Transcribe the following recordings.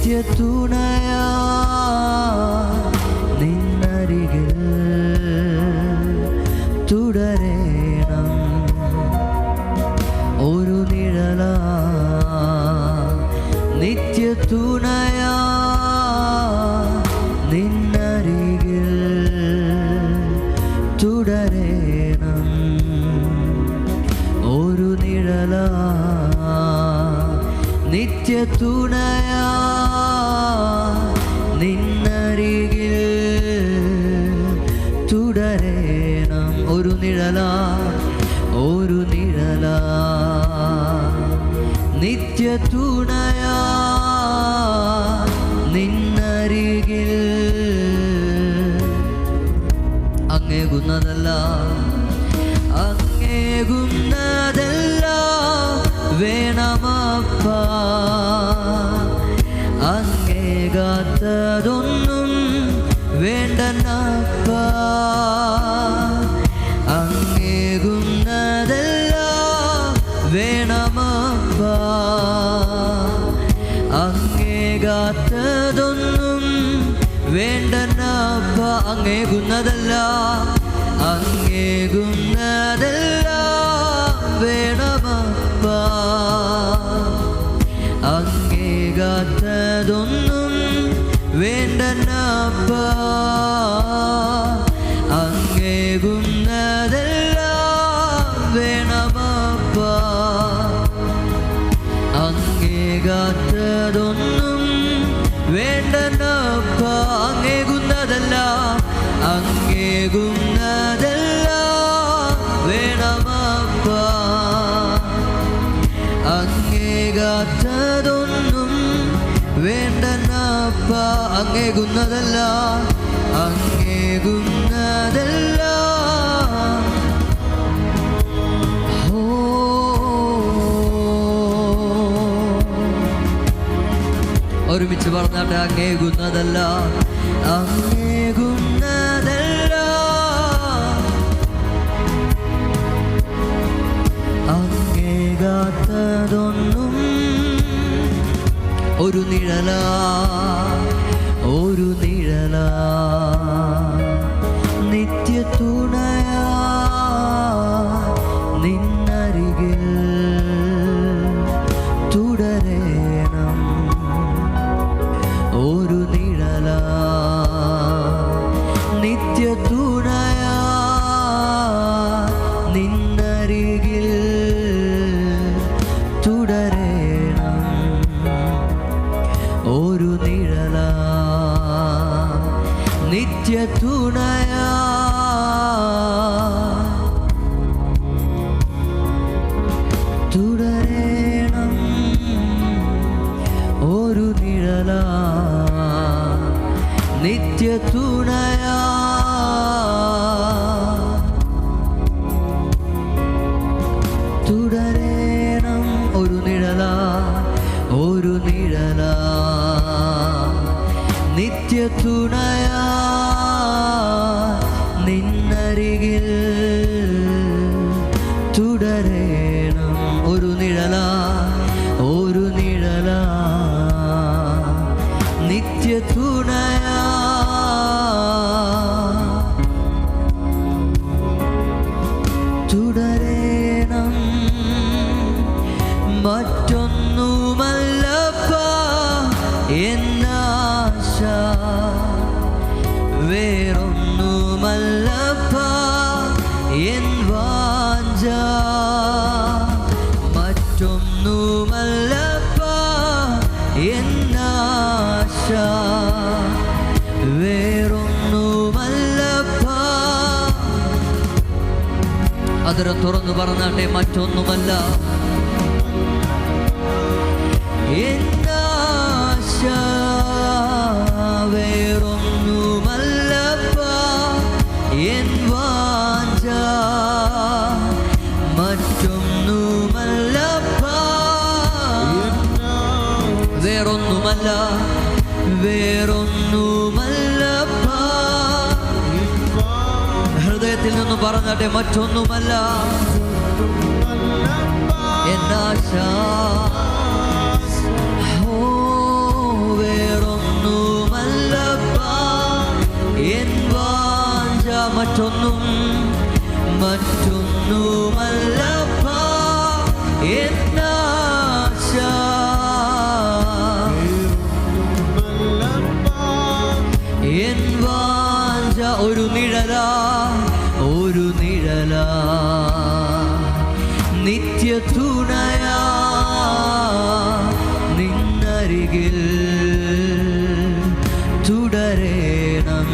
നിത്യതുണയാ നിന്നരികിൽ തുടരേണം. ഒരു നിഴലാ നിത്യതുണയാ നിന്നരികിൽ തുടരേണം. ഒരു നിഴലാ നിത്യതുണയാ നിന്നരികിൽ തുടരേണം. ഒരു നിഴലാ ഒരു നിഴലാ നിത്യതുണയാ നിന്നരികിൽ. അങ്ങേകുന്നതല്ല അങ്ങേകുന്നതല്ല വേണമപ്പ. അങ്ങേകാത്തതൊന്നും വേണ്ടനപ്പ. അങ്ങേകുന്നതല്ല വേണമപ്പ. അങ്ങേകാത്തതൊന്നും വേണ്ടനപ്പ. അങ്ങേകുന്നതല്ല അങ്ങേകുന്നതല്ല വേണമപ്പ. അങ്ങേകാത്തതൊന്നും വേണ്ടനപ്പ. അങ്ങേകുന്നതല്ല വേണമപ്പ. അങ്ങേകാത്തതൊന്നും വേണ്ടനപ്പ. അങ്ങേകുന്നതല്ല അങ്ങേകുന്നതല്ല വേണമപ്പ. അങ്ങേകാത്തതൊന്നും വേണ്ടനപ്പ. അങ്ങേകുന്നതല്ല അങ്ങേകുന്നതല്ല. ഒരുമിച്ച് പറഞ്ഞാട്ടെ. അങ്ങേകുന്നതല്ല അങ്ങേകുന്നതല്ല അങ്ങേകാത്തതൊന്നും. ഒരു നിഴലാ ഒരു നിഴലാ നിത്യതുണയാ നിന്നരികിൽ തുടരേണം. ഒരു നിഴലാ നിത്യതുണയാ നിന്നരികിൽ തുടരേണം. ഒരു നിഴലാ നിത്യതുണയാ തുടരേണം. ഒരു നിഴലാ നിത്യതുണയാ തുടരേണം. ഒരു നിഴലാ ഒരു നിഴലാ നിത്യതുണയാ നിന്നരികിൽ തുടരേണം. ഒരു നിഴലാ ഒരു നിഴലാ നിത്യതുണയാ തുടരേണം. മറ്റൊന്നുമല്ലപ്പ എന്നാശ വേറൊന്നുമല്ലപ്പ എൻ വാഞ്ച. മറ്റൊന്നുമല്ലപ്പ എന്നാശ വേറൊന്നുമല്ലപ്പ. അതിരം തുറന്നു പറഞ്ഞാട്ടെ. മറ്റൊന്നുമല്ല എന്നാശ വേറൊന്നുമല്ലപ്പ എൻ വാഞ്ച. മറ്റൊന്നുമല്ലപ്പ വേറൊന്നുമല്ല വേറൊന്നുമല്ലപ്പ. ഹൃദയത്തിൽ നിന്ന് പറഞ്ഞാട്ടെ. മറ്റൊന്നുമല്ല എന്നാശ വേറൊന്നുമല്ല മറ്റൊന്നുമല്ലപ്പാ എന്നാശ. എൻ വാഞ്ച ഒരു നിഴലാ നിത്യ തുണയാ നിന്നരികിൽ തുടരേണം.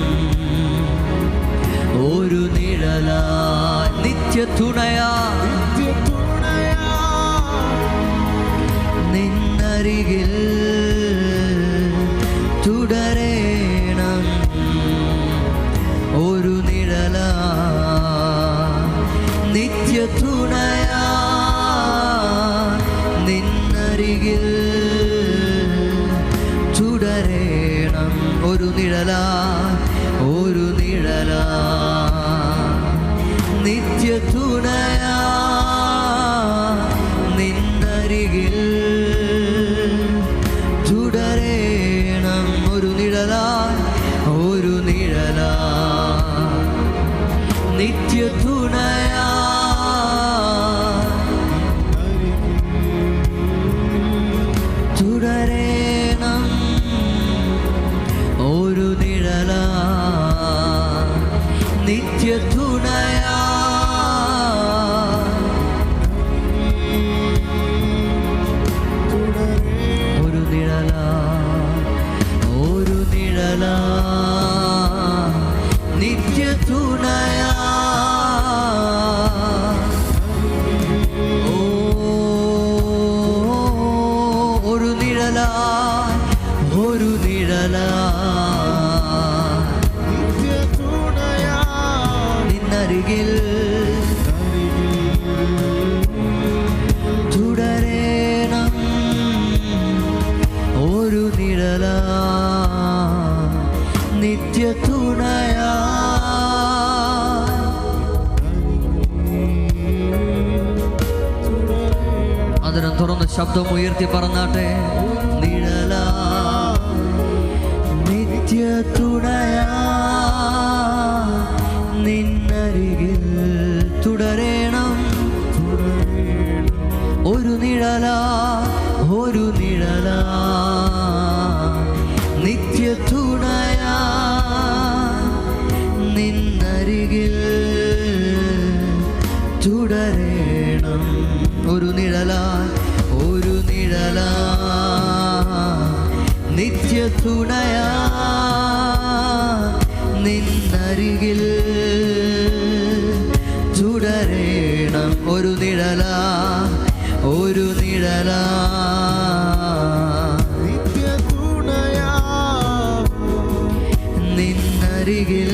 ഒരു നിഴലാ നിത്യ തുണയാ നിന്നരികിൽ തുടരേണം. ഒരു നിഴലാ നിത്യ തുണയാ നിന്നരികിൽ തുടരേണം. ഒരു നിഴലാ നിത്യ തുണയാ നിന്നരികിൽ തുടരേണം. ഒരു നിഴലാ നിത്യ തുണയാ തുടരേണം. ഒരു നിഴലാ നിത്യ തുണയാ ഒരു നിഴലാ നിത്യ തുണയാ. ഒരു നിഴലാ നിന്നരികിൽ തുടരേണം. ഒരു നിഴലാ നിത്യ തുണയാ അതിനും തുറന്ന് ശബ്ദം ഉയർത്തി പറഞ്ഞാട്ടെ. നിഴലാ നിത്യ തുണയാ നിന്നരികിൽ തുടരേണം. ഒരു നിഴലാ നിത്യ തുണയാ നിന്നരികിൽ തുടരേണം. ഒരു നിഴലാ നിത്യ തുണയാ നിന്നരികിൽ തുടരേണം. ഒരു നിഴലാ നിത്യ തുണയാ നിന്നരികിൽ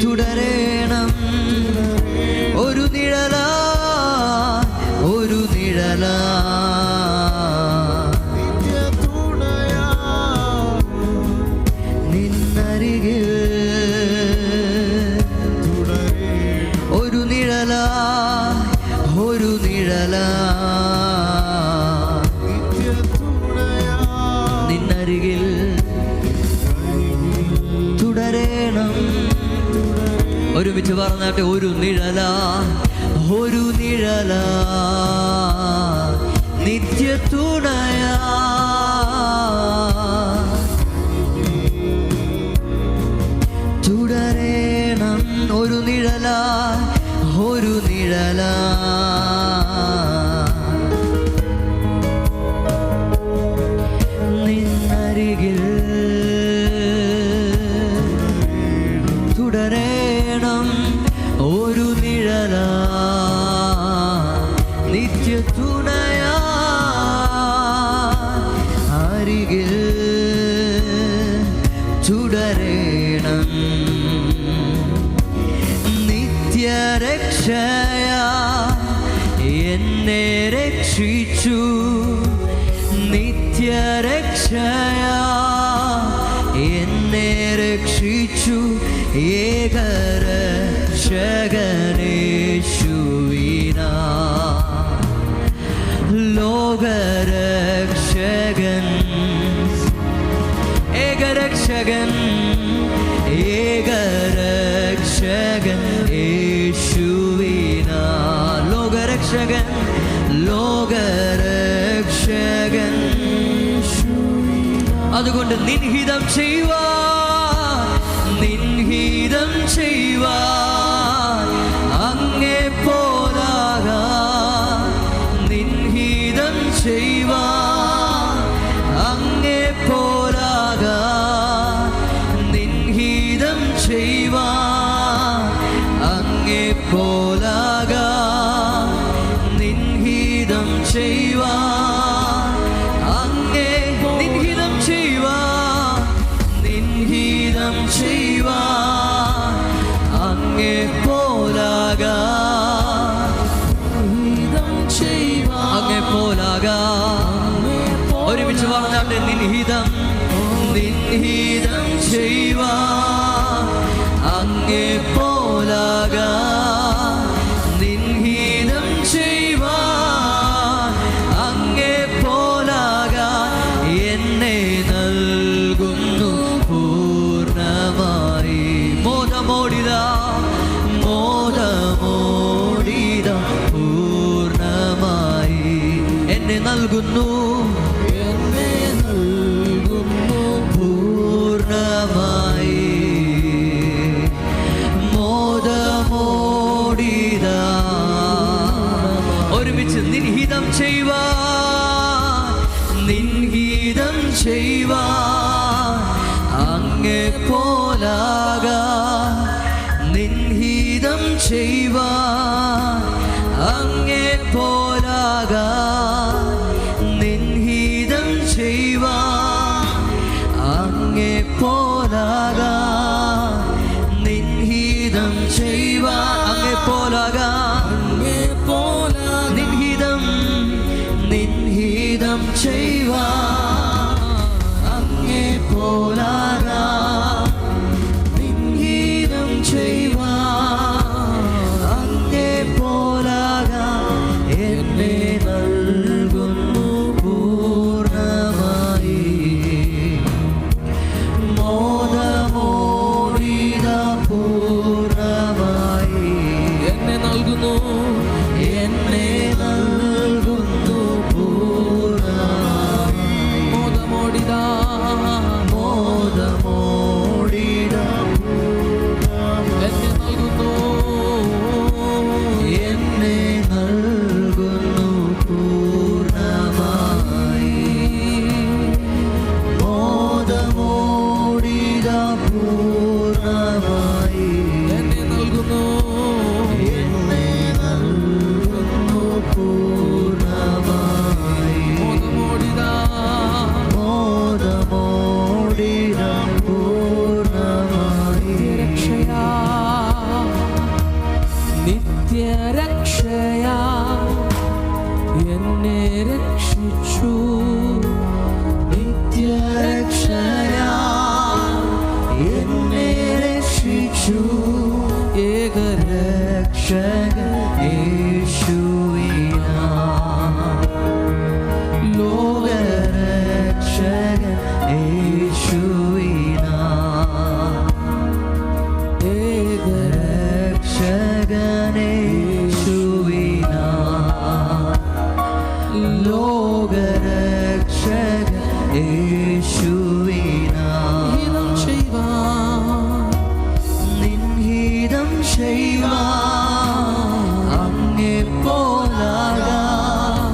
തുടരേണം. ഒരു നിഴലാ നിത്യ തുണയാ നിന്നരികിൽ ഒരു നിഴലാ നിത്യ തുണയാ നിന്നരികിൽ തുടരേണം. ഒരുമിച്ച് പറഞ്ഞാട്ടെ. ഒരു നിഴലാ നിത്യ തുണയാ തുടരേണം. ഒരു നിഴലാ നിന്നരികിൽ തുടരേണം. ഒരു നിഴലാ നിത്യ തുണയാ അരികിൽ തുടരേണം. നിത്യരക്ഷയാ എന്നെ രക്ഷിച്ചു. നിത്യരക്ഷയാ എന്നെ രക്ഷിച്ചു. ഏകരക്ഷകനേശുവിനാ ലോകരക്ഷകൻ. ഏകരക്ഷകൻ ലോകരക്ഷകൻ ലോകരക്ഷകൻ. അതുകൊണ്ട് നിൻഹിതം ചെയ്യുവാൻ നിൻഹിതം ചെയ്യുവാൻ അങ്ങേ പോലാകാൻ നിൻഹിതം ചെയ്യുവാൻ അങ്ങേ പോലാകാൻ നിൻഹിതം ചെയ്യുവാൻ അങ്ങേ പോലാകാൻ നിൻഹിതം ചെയ്യുവാൻ അങ്ങേ നിൻഹിതം ചെയ്യുവാൻ നിൻഹിതം ചെയ്യുവാൻ അങ്ങേ പോലാകാൻ അങ്ങേ പോലാകാൻ. ഒരുമിച്ച് പറഞ്ഞാട്ടെ, നിൻഹിതം നിൻഹിതം ചെയ്യുവാൻ അങ്ങേ പോലാകാൻ നിൻഹിതം ചെയ്യുവാൻ അങ്ങേ പോലാകാൻ എന്നെ നൽകുന്നു പൂർണ്ണമായി. മോദമോടിത മോദമോടിത പൂർണ്ണമായി എന്നെ നൽകുന്നു പൂർണ്ണമായി. മോദമോടിത ഒരുമിച്ച് നിൻഹിതം ചെയ്യുവാൻ നിൻഹിതം ചെയ്യുവാൻ അങ്ങേ പോലാകാൻ നിൻഹിതം ചെയ്യുവാൻ അങ്ങേ പോലാകാൻ നിൻഹിതം ചെയ്യുവാൻ അങ്ങേ പോലാകാൻ നിൻഹിതം ചെയ്യുവാൻ അങ്ങേ പോലാകാൻ നിൻഹിതം നിൻഹിതം ചെയ്യുവാൻ അങ്ങേ പോലാകാൻ നിൻഹിതം ചെയ്യുവാൻ അങ്ങേ പോലാകാൻ എന്നെ നൽകുന്നു പൂർണ്ണമായി. മോദമോടിത പൂർണ്ണമായി എന്നെ നൽകുന്നു എന്നെ നൽകുന്നു പൂർണ്ണമായി. മോദമോടിത മോദമോടിത എന്നെ നൽകുന്നു എന്നെ നൽകുന്നു പൂർണ്ണമായി. മോദമോടിത പൂർണ്ണമായി എന്നെ നൽകുന്നു എന്നെ നൽകുന്നു പൂർണ്ണമായി. മോദമോടിത മോദമോടിത പൂർണ്ണമായി. രക്ഷയാ നിത്യരക്ഷയാ എന്നെ രക്ഷിച്ചു നിത്യരക്ഷയാ എന്നെ രക്ഷിച്ചു ഏകരക്ഷകൻ യേശുവിനാം ലോകരക്ഷകൻ യേശുവിനാം ഏകരക്ഷകൻ യേശുവിനാം ലോകരക്ഷകൻ യേശുവിനാം നിൻഹിതം ചെയ്യുവാൻ അങ്ങേ പോലാകാൻ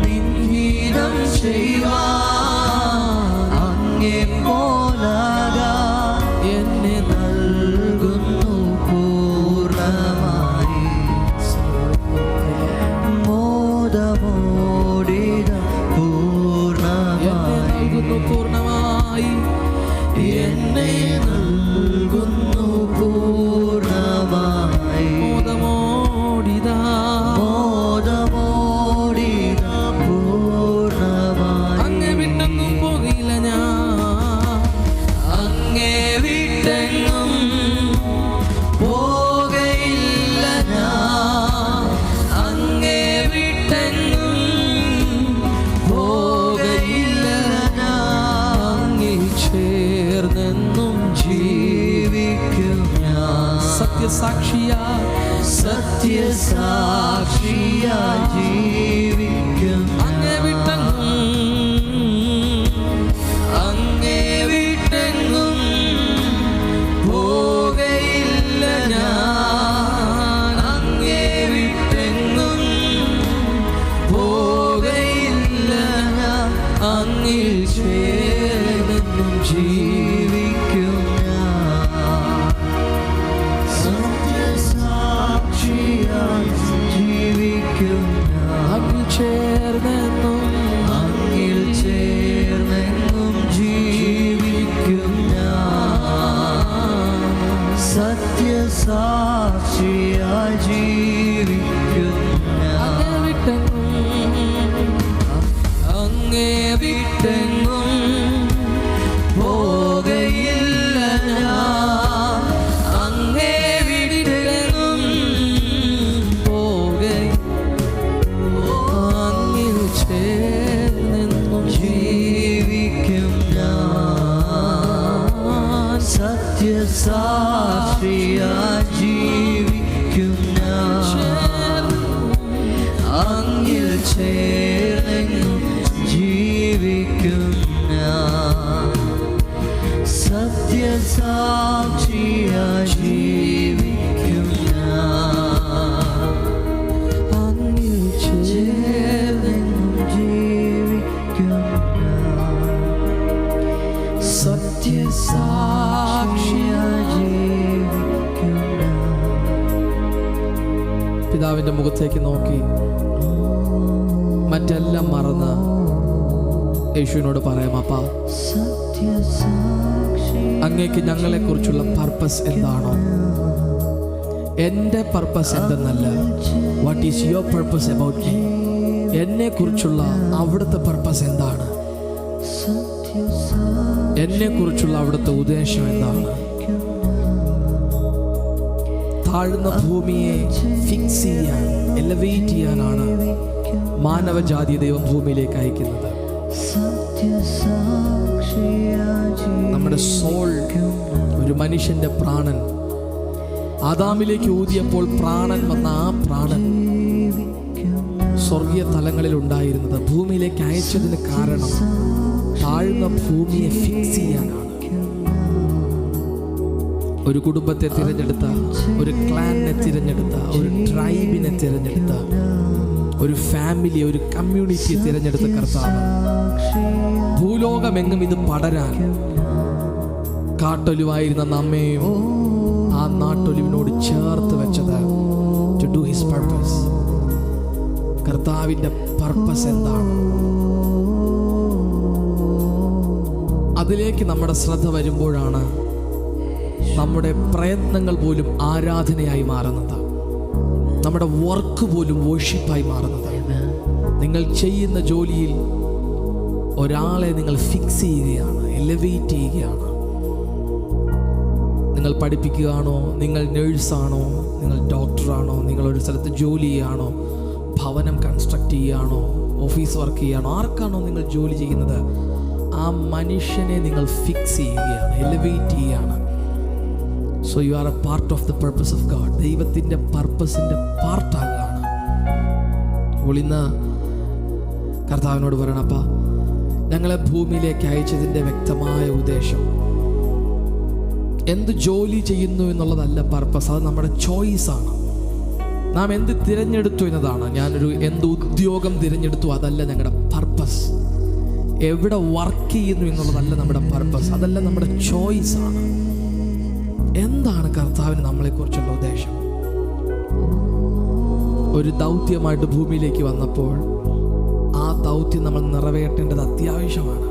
നിൻഹിതം ചെയ്യുവാൻ അങ്ങേ പോലാകാൻ എന്നെ നൽകുന്നു പൂർണ്ണമായി. മോദമോടിത പൂർണ്ണമായി എന്നെ നൽകുന്നു പൂർണ്ണമായി. മോദമോടിത മോദമോടിത പൂർണ്ണമായി. അങ്ങേ വിട്ടെങ്ങും പോകില്ല ഞാൻ അങ്ങേ വിട്ടെങ്ങും പോകയില്ല ഞാൻ അങ്ങേ വിട്ടെങ്ങും പോകയില്ല ഞാൻ അങ്ങേ ചേർന്നെന്നും ചേർന്നെന്നും അങ്ങിൽ ചേർന്നെന്നും ജീവിക്കും ഞാൻ. സത്യസാക്ഷിയായി ജീവിക്കും ഞാൻ. അങ്ങേ വിട്ടെങ്ങും പോകയില്ല ഞാൻ. അങ്ങേ വിട്ടെങ്ങും അങ്ങിൽ ചേർന്നെന്നും ജീവിക്കും ഞാൻ. സത്യസാക്ഷിയായി ജീവിക്കും ഞാൻ. അങ്ങിൽ ചേർന്നെന്നും ജീവിക്കും ഞാൻ. സത്യസാക്ഷിയായി ജീവിക്കും ഞാൻ. അങ്ങിൽ ചേർന്നെന്നും ജീവിക്കും ഞാൻ. സത്യസാക്ഷിയായി ജീവിക്കും ഞാൻ. പിതാവിന്റെ മുഖത്തേക്ക് നോക്കി മറ്റെല്ലാം മറന്ന് യേശുവിനോട് പറയാം, അപ്പാ അങ്ങേക്ക് ഞങ്ങളെ കുറിച്ചുള്ള പർപ്പസ് എന്താണോ, എൻ്റെ പർപ്പസ് എന്തെന്നല്ല, what is your purpose about me, എന്നെ കുറിച്ചുള്ള അവിടുത്തെ പർപ്പസ് എന്താണ്, എന്നെ കുറിച്ചുള്ള അവിടുത്തെ ഉദ്ദേശം എന്താണ്. താഴ്ന്ന ഭൂമിയെ ഫിക്സ് ചെയ്യാൻ, എലവേറ്റ് ചെയ്യാനാണ് മാനവജാതി ദൈവം ഭൂമിയിലേക്ക് അയക്കുന്നത്. നമ്മുടെ സോൾ, ഒരു മനുഷ്യന്റെ പ്രാണൻ ആദാമിലേക്ക് ഊതിയപ്പോൾ പ്രാണൻ വന്ന ആ പ്രാണൻ സ്വർഗീയ തലങ്ങളിൽ ഉണ്ടായിരുന്നത് ഭൂമിയിലേക്ക് അയച്ചതിന് കാരണം താഴ്ന്ന ഭൂമിയെ ഫിക്സ് ചെയ്യാനാണ്. ഒരു കുടുംബത്തെ തിരഞ്ഞെടുത്ത, ഒരു ക്ലാനിനെ തിരഞ്ഞെടുത്ത, ഒരു ട്രൈബിനെ തിരഞ്ഞെടുത്ത, ഒരു ഫാമിലി, ഒരു കമ്മ്യൂണിറ്റിയെ തിരഞ്ഞെടുത്ത കർത്താവ് ഭൂലോകമെങ്ങും ഇത് പടരാൻ കാട്ടൊലിവായിരുന്ന നമ്മെയും ആ നാട്ടൊലിവിനോട് ചേർത്ത് വെച്ചത് ടു ഡു ഹിസ് പർപ്പസ്. കർത്താവിൻ്റെ പർപ്പസ് എന്താണ്, അതിലേക്ക് നമ്മുടെ ശ്രദ്ധ വരുമ്പോഴാണ് നമ്മുടെ പ്രയത്നങ്ങൾ പോലും ആരാധനയായി മാറുന്നത്, നമ്മുടെ വർക്ക് പോലും വർഷിപ്പായി മാറുന്നത്. നിങ്ങൾ ചെയ്യുന്ന ജോലിയിൽ ഒരാളെ നിങ്ങൾ ഫിക്സ് ചെയ്യുകയാണ്, എലവേറ്റ് ചെയ്യുകയാണ്. നിങ്ങൾ പഠിപ്പിക്കുകയാണോ, നിങ്ങൾ നേഴ്സാണോ, നിങ്ങൾ ഡോക്ടറാണോ, നിങ്ങളൊരു സ്ഥലത്ത് ജോലി ചെയ്യുകയാണോ, ഭവനം കൺസ്ട്രക്റ്റ് ചെയ്യുകയാണോ, ഓഫീസ് വർക്ക് ചെയ്യുകയാണോ, ആർക്കാണോ നിങ്ങൾ ജോലി ചെയ്യുന്നത്, ആ മനുഷ്യനെ നിങ്ങൾ ഫിക്സ് ചെയ്യുകയാണ്, എലവേറ്റ് ചെയ്യുകയാണ്. So you are A part of the purpose of God. ദൈവത്തിൻ്റെ പർപ്പസിൻ്റെ പാർട്ടാകുകയാണ്. അപ്പോൾ ഇന്ന് കർത്താവിനോട് പറയണം, അപ്പാ ഞങ്ങളെ ഭൂമിയിലേക്ക് അയച്ചതിൻ്റെ വ്യക്തമായ ഉദ്ദേശം എന്ത് ജോലി ചെയ്യുന്നു എന്നുള്ളതല്ല പർപ്പസ്, അത് നമ്മുടെ ചോയ്സാണ്. നാം എന്ത് തിരഞ്ഞെടുത്തു എന്നതാണ്. ഞാനൊരു എന്ത് ഉദ്യോഗം തിരഞ്ഞെടുത്തു, അതല്ല ഞങ്ങളുടെ പർപ്പസ്. എവിടെ വർക്ക് ചെയ്യുന്നു എന്നുള്ളതല്ല നമ്മുടെ പർപ്പസ്, അതല്ല നമ്മുടെ ചോയ്സാണ്. എന്താണ് കർത്താവിന് നമ്മളെക്കുറിച്ചുള്ള ഉദ്ദേശം? ഒരു ദൗത്യമായിട്ട് ഭൂമിയിലേക്ക് വന്നപ്പോൾ ആ ദൗത്യം നമ്മൾ നിറവേറ്റേണ്ടത് അത്യാവശ്യമാണ്.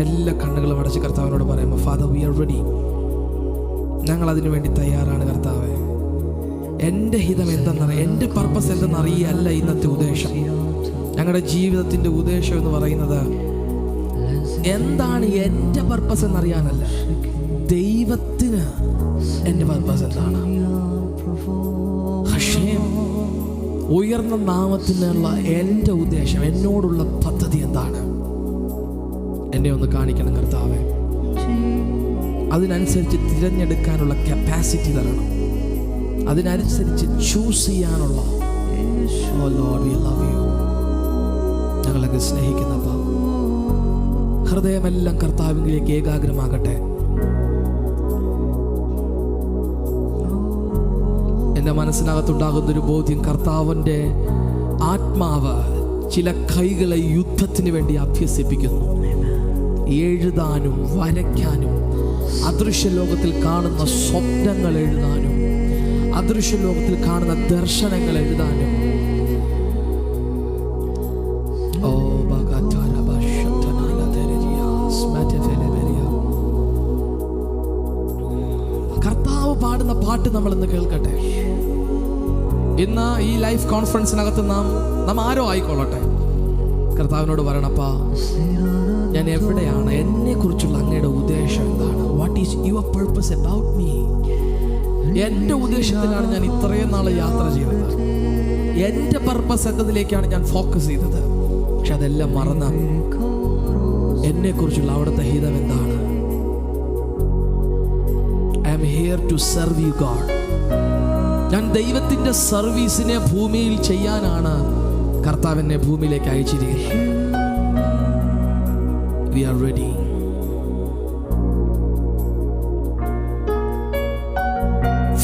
എല്ലാ കണ്ണുകളും അടച്ച് കർത്താവിനോട് പറയുമ്പോൾ, ഫാദർ വി ആർ റെഡി, ഞങ്ങൾ അതിനു വേണ്ടി തയ്യാറാണ്. കർത്താവേ, എൻ്റെ ഹിതം എന്തെന്നറിയാം, എൻ്റെ പർപ്പസ് എന്തെന്നറിയല്ല ഇന്നത്തെ ഉദ്ദേശം. ഞങ്ങളുടെ ജീവിതത്തിൻ്റെ ഉദ്ദേശം എന്ന് പറയുന്നത് എന്താണ് എൻ്റെ പർപ്പസ് എന്നറിയാനല്ല, ദൈവത്തിന് എൻ്റെ പർപ്പസ് എന്താണ്. ഉയർന്ന നാമത്തിനുള്ള എൻ്റെ ഉദ്ദേശം, എന്നോടുള്ള പദ്ധതി എന്താണ്, എന്നെ ഒന്ന് കാണിക്കണം കർത്താവേ. അതിനനുസരിച്ച് തിരഞ്ഞെടുക്കാനുള്ള കപ്പാസിറ്റി തരണം, അതിനനുസരിച്ച് ചൂസ് ചെയ്യാനുള്ള. Oh Lord, we love you. ഞങ്ങളൊക്കെ സ്നേഹിക്കുന്നപ്പ ഹൃദയമെല്ലാം കർത്താവിലേക്ക് ഏകാഗ്രമാകട്ടെ. എൻ്റെ മനസ്സിനകത്തുണ്ടാകുന്നൊരു ബോധ്യം, കർത്താവിൻ്റെ ആത്മാവ് ചില കൈകളെ യുദ്ധത്തിന് വേണ്ടി അഭ്യസിപ്പിക്കുന്നു. എഴുതാനും വരയ്ക്കാനും, അദൃശ്യ ലോകത്തിൽ കാണുന്ന സ്വപ്നങ്ങൾ എഴുതാനും, അദൃശ്യ ലോകത്തിൽ കാണുന്ന ദർശനങ്ങൾ എഴുതാനും പാട്ട് നമ്മളിന്ന് കേൾക്കട്ടെ. ഇന്ന് ഈ ലൈഫ് കോൺഫറൻസിനകത്ത് നാം ആരോ ആയിക്കൊള്ളട്ടെ, കർത്താവിനോട് പറയണപ്പാ, ഞാൻ എവിടെയാണ്, എന്നെ കുറിച്ചുള്ള അങ്ങയുടെ ഉദ്ദേശം എന്താണ്? What is your purpose about me? എൻ്റെ ഉദ്ദേശത്തിലാണ് ഞാൻ ഇത്രയും നാൾ യാത്ര ചെയ്തത്. എൻ്റെ പർപ്പസ് എന്നതിലേക്കാണ് ഞാൻ ഫോക്കസ് ചെയ്തത്. പക്ഷെ അതെല്ലാം മറന്ന് എന്നെ കുറിച്ചുള്ള അവിടുത്തെ ഹിതം എന്താണ്? I am here to serve you God. ഞാൻ ദൈവത്തിൻ്റെ സർവീസിനെ ഭൂമിയിൽ ചെയ്യാനാണ് കർത്താവിനെ ഭൂമിയിലേക്ക് അയച്ചിരിക്കുന്നത്. We are ready.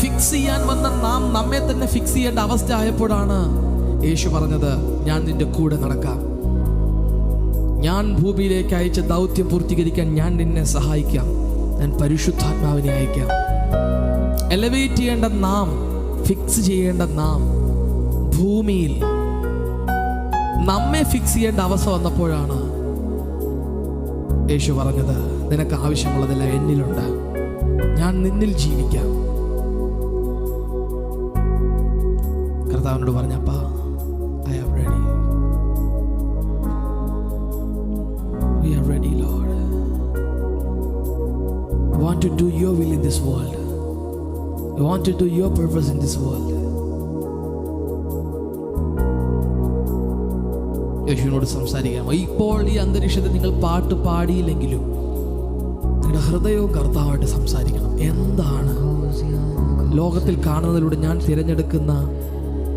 ഫിക്സ് ചെയ്യാൻ വന്ന നാം നമ്മെ തന്നെ ഫിക്സ് ചെയ്യേണ്ട അവസ്ഥ ആയപ്പോഴാണ് യേശു പറഞ്ഞത്, ഞാൻ നിന്റെ കൂടെ നടക്കാം. ഞാൻ ഭൂമിയിലേക്ക് അയച്ച ദൗത്യം പൂർത്തീകരിക്കാൻ ഞാൻ നിന്നെ സഹായിക്കാം. ഞാൻ പരിശുദ്ധാത്മാവിനെ അയക്കാം. എലവേറ്റ് ചെയ്യേണ്ട നാം, ഫിക്സ് ചെയ്യേണ്ട നാം, ഭൂമിയിൽ നമ്മെ ഫിക്സ് ചെയ്യേണ്ട അവസ്ഥ വന്നപ്പോഴാണ് യേശു പറഞ്ഞത്, നിനക്ക് ആവശ്യമുള്ളതെല്ലാം എന്നിലുണ്ട്, ഞാൻ നിന്നിൽ ജീവിക്കാം. കർത്താവിനോട് പറഞ്ഞപ്പാ, I am ready. We are ready, Lord. We want to do your will in this world. We want to do your purpose in this world. യേശുവിനോട് സംസാരിക്കാം. ഇപ്പോൾ ഈ അന്തരീക്ഷത്തിൽ നിങ്ങൾ പാട്ട് പാടിയില്ലെങ്കിലും നിങ്ങളുടെ ഹൃദയവും കർത്താവായിട്ട് സംസാരിക്കണം. എന്താണ് ലോകത്തിൽ കാണുന്നതിലൂടെ ഞാൻ തിരഞ്ഞെടുക്കുന്ന,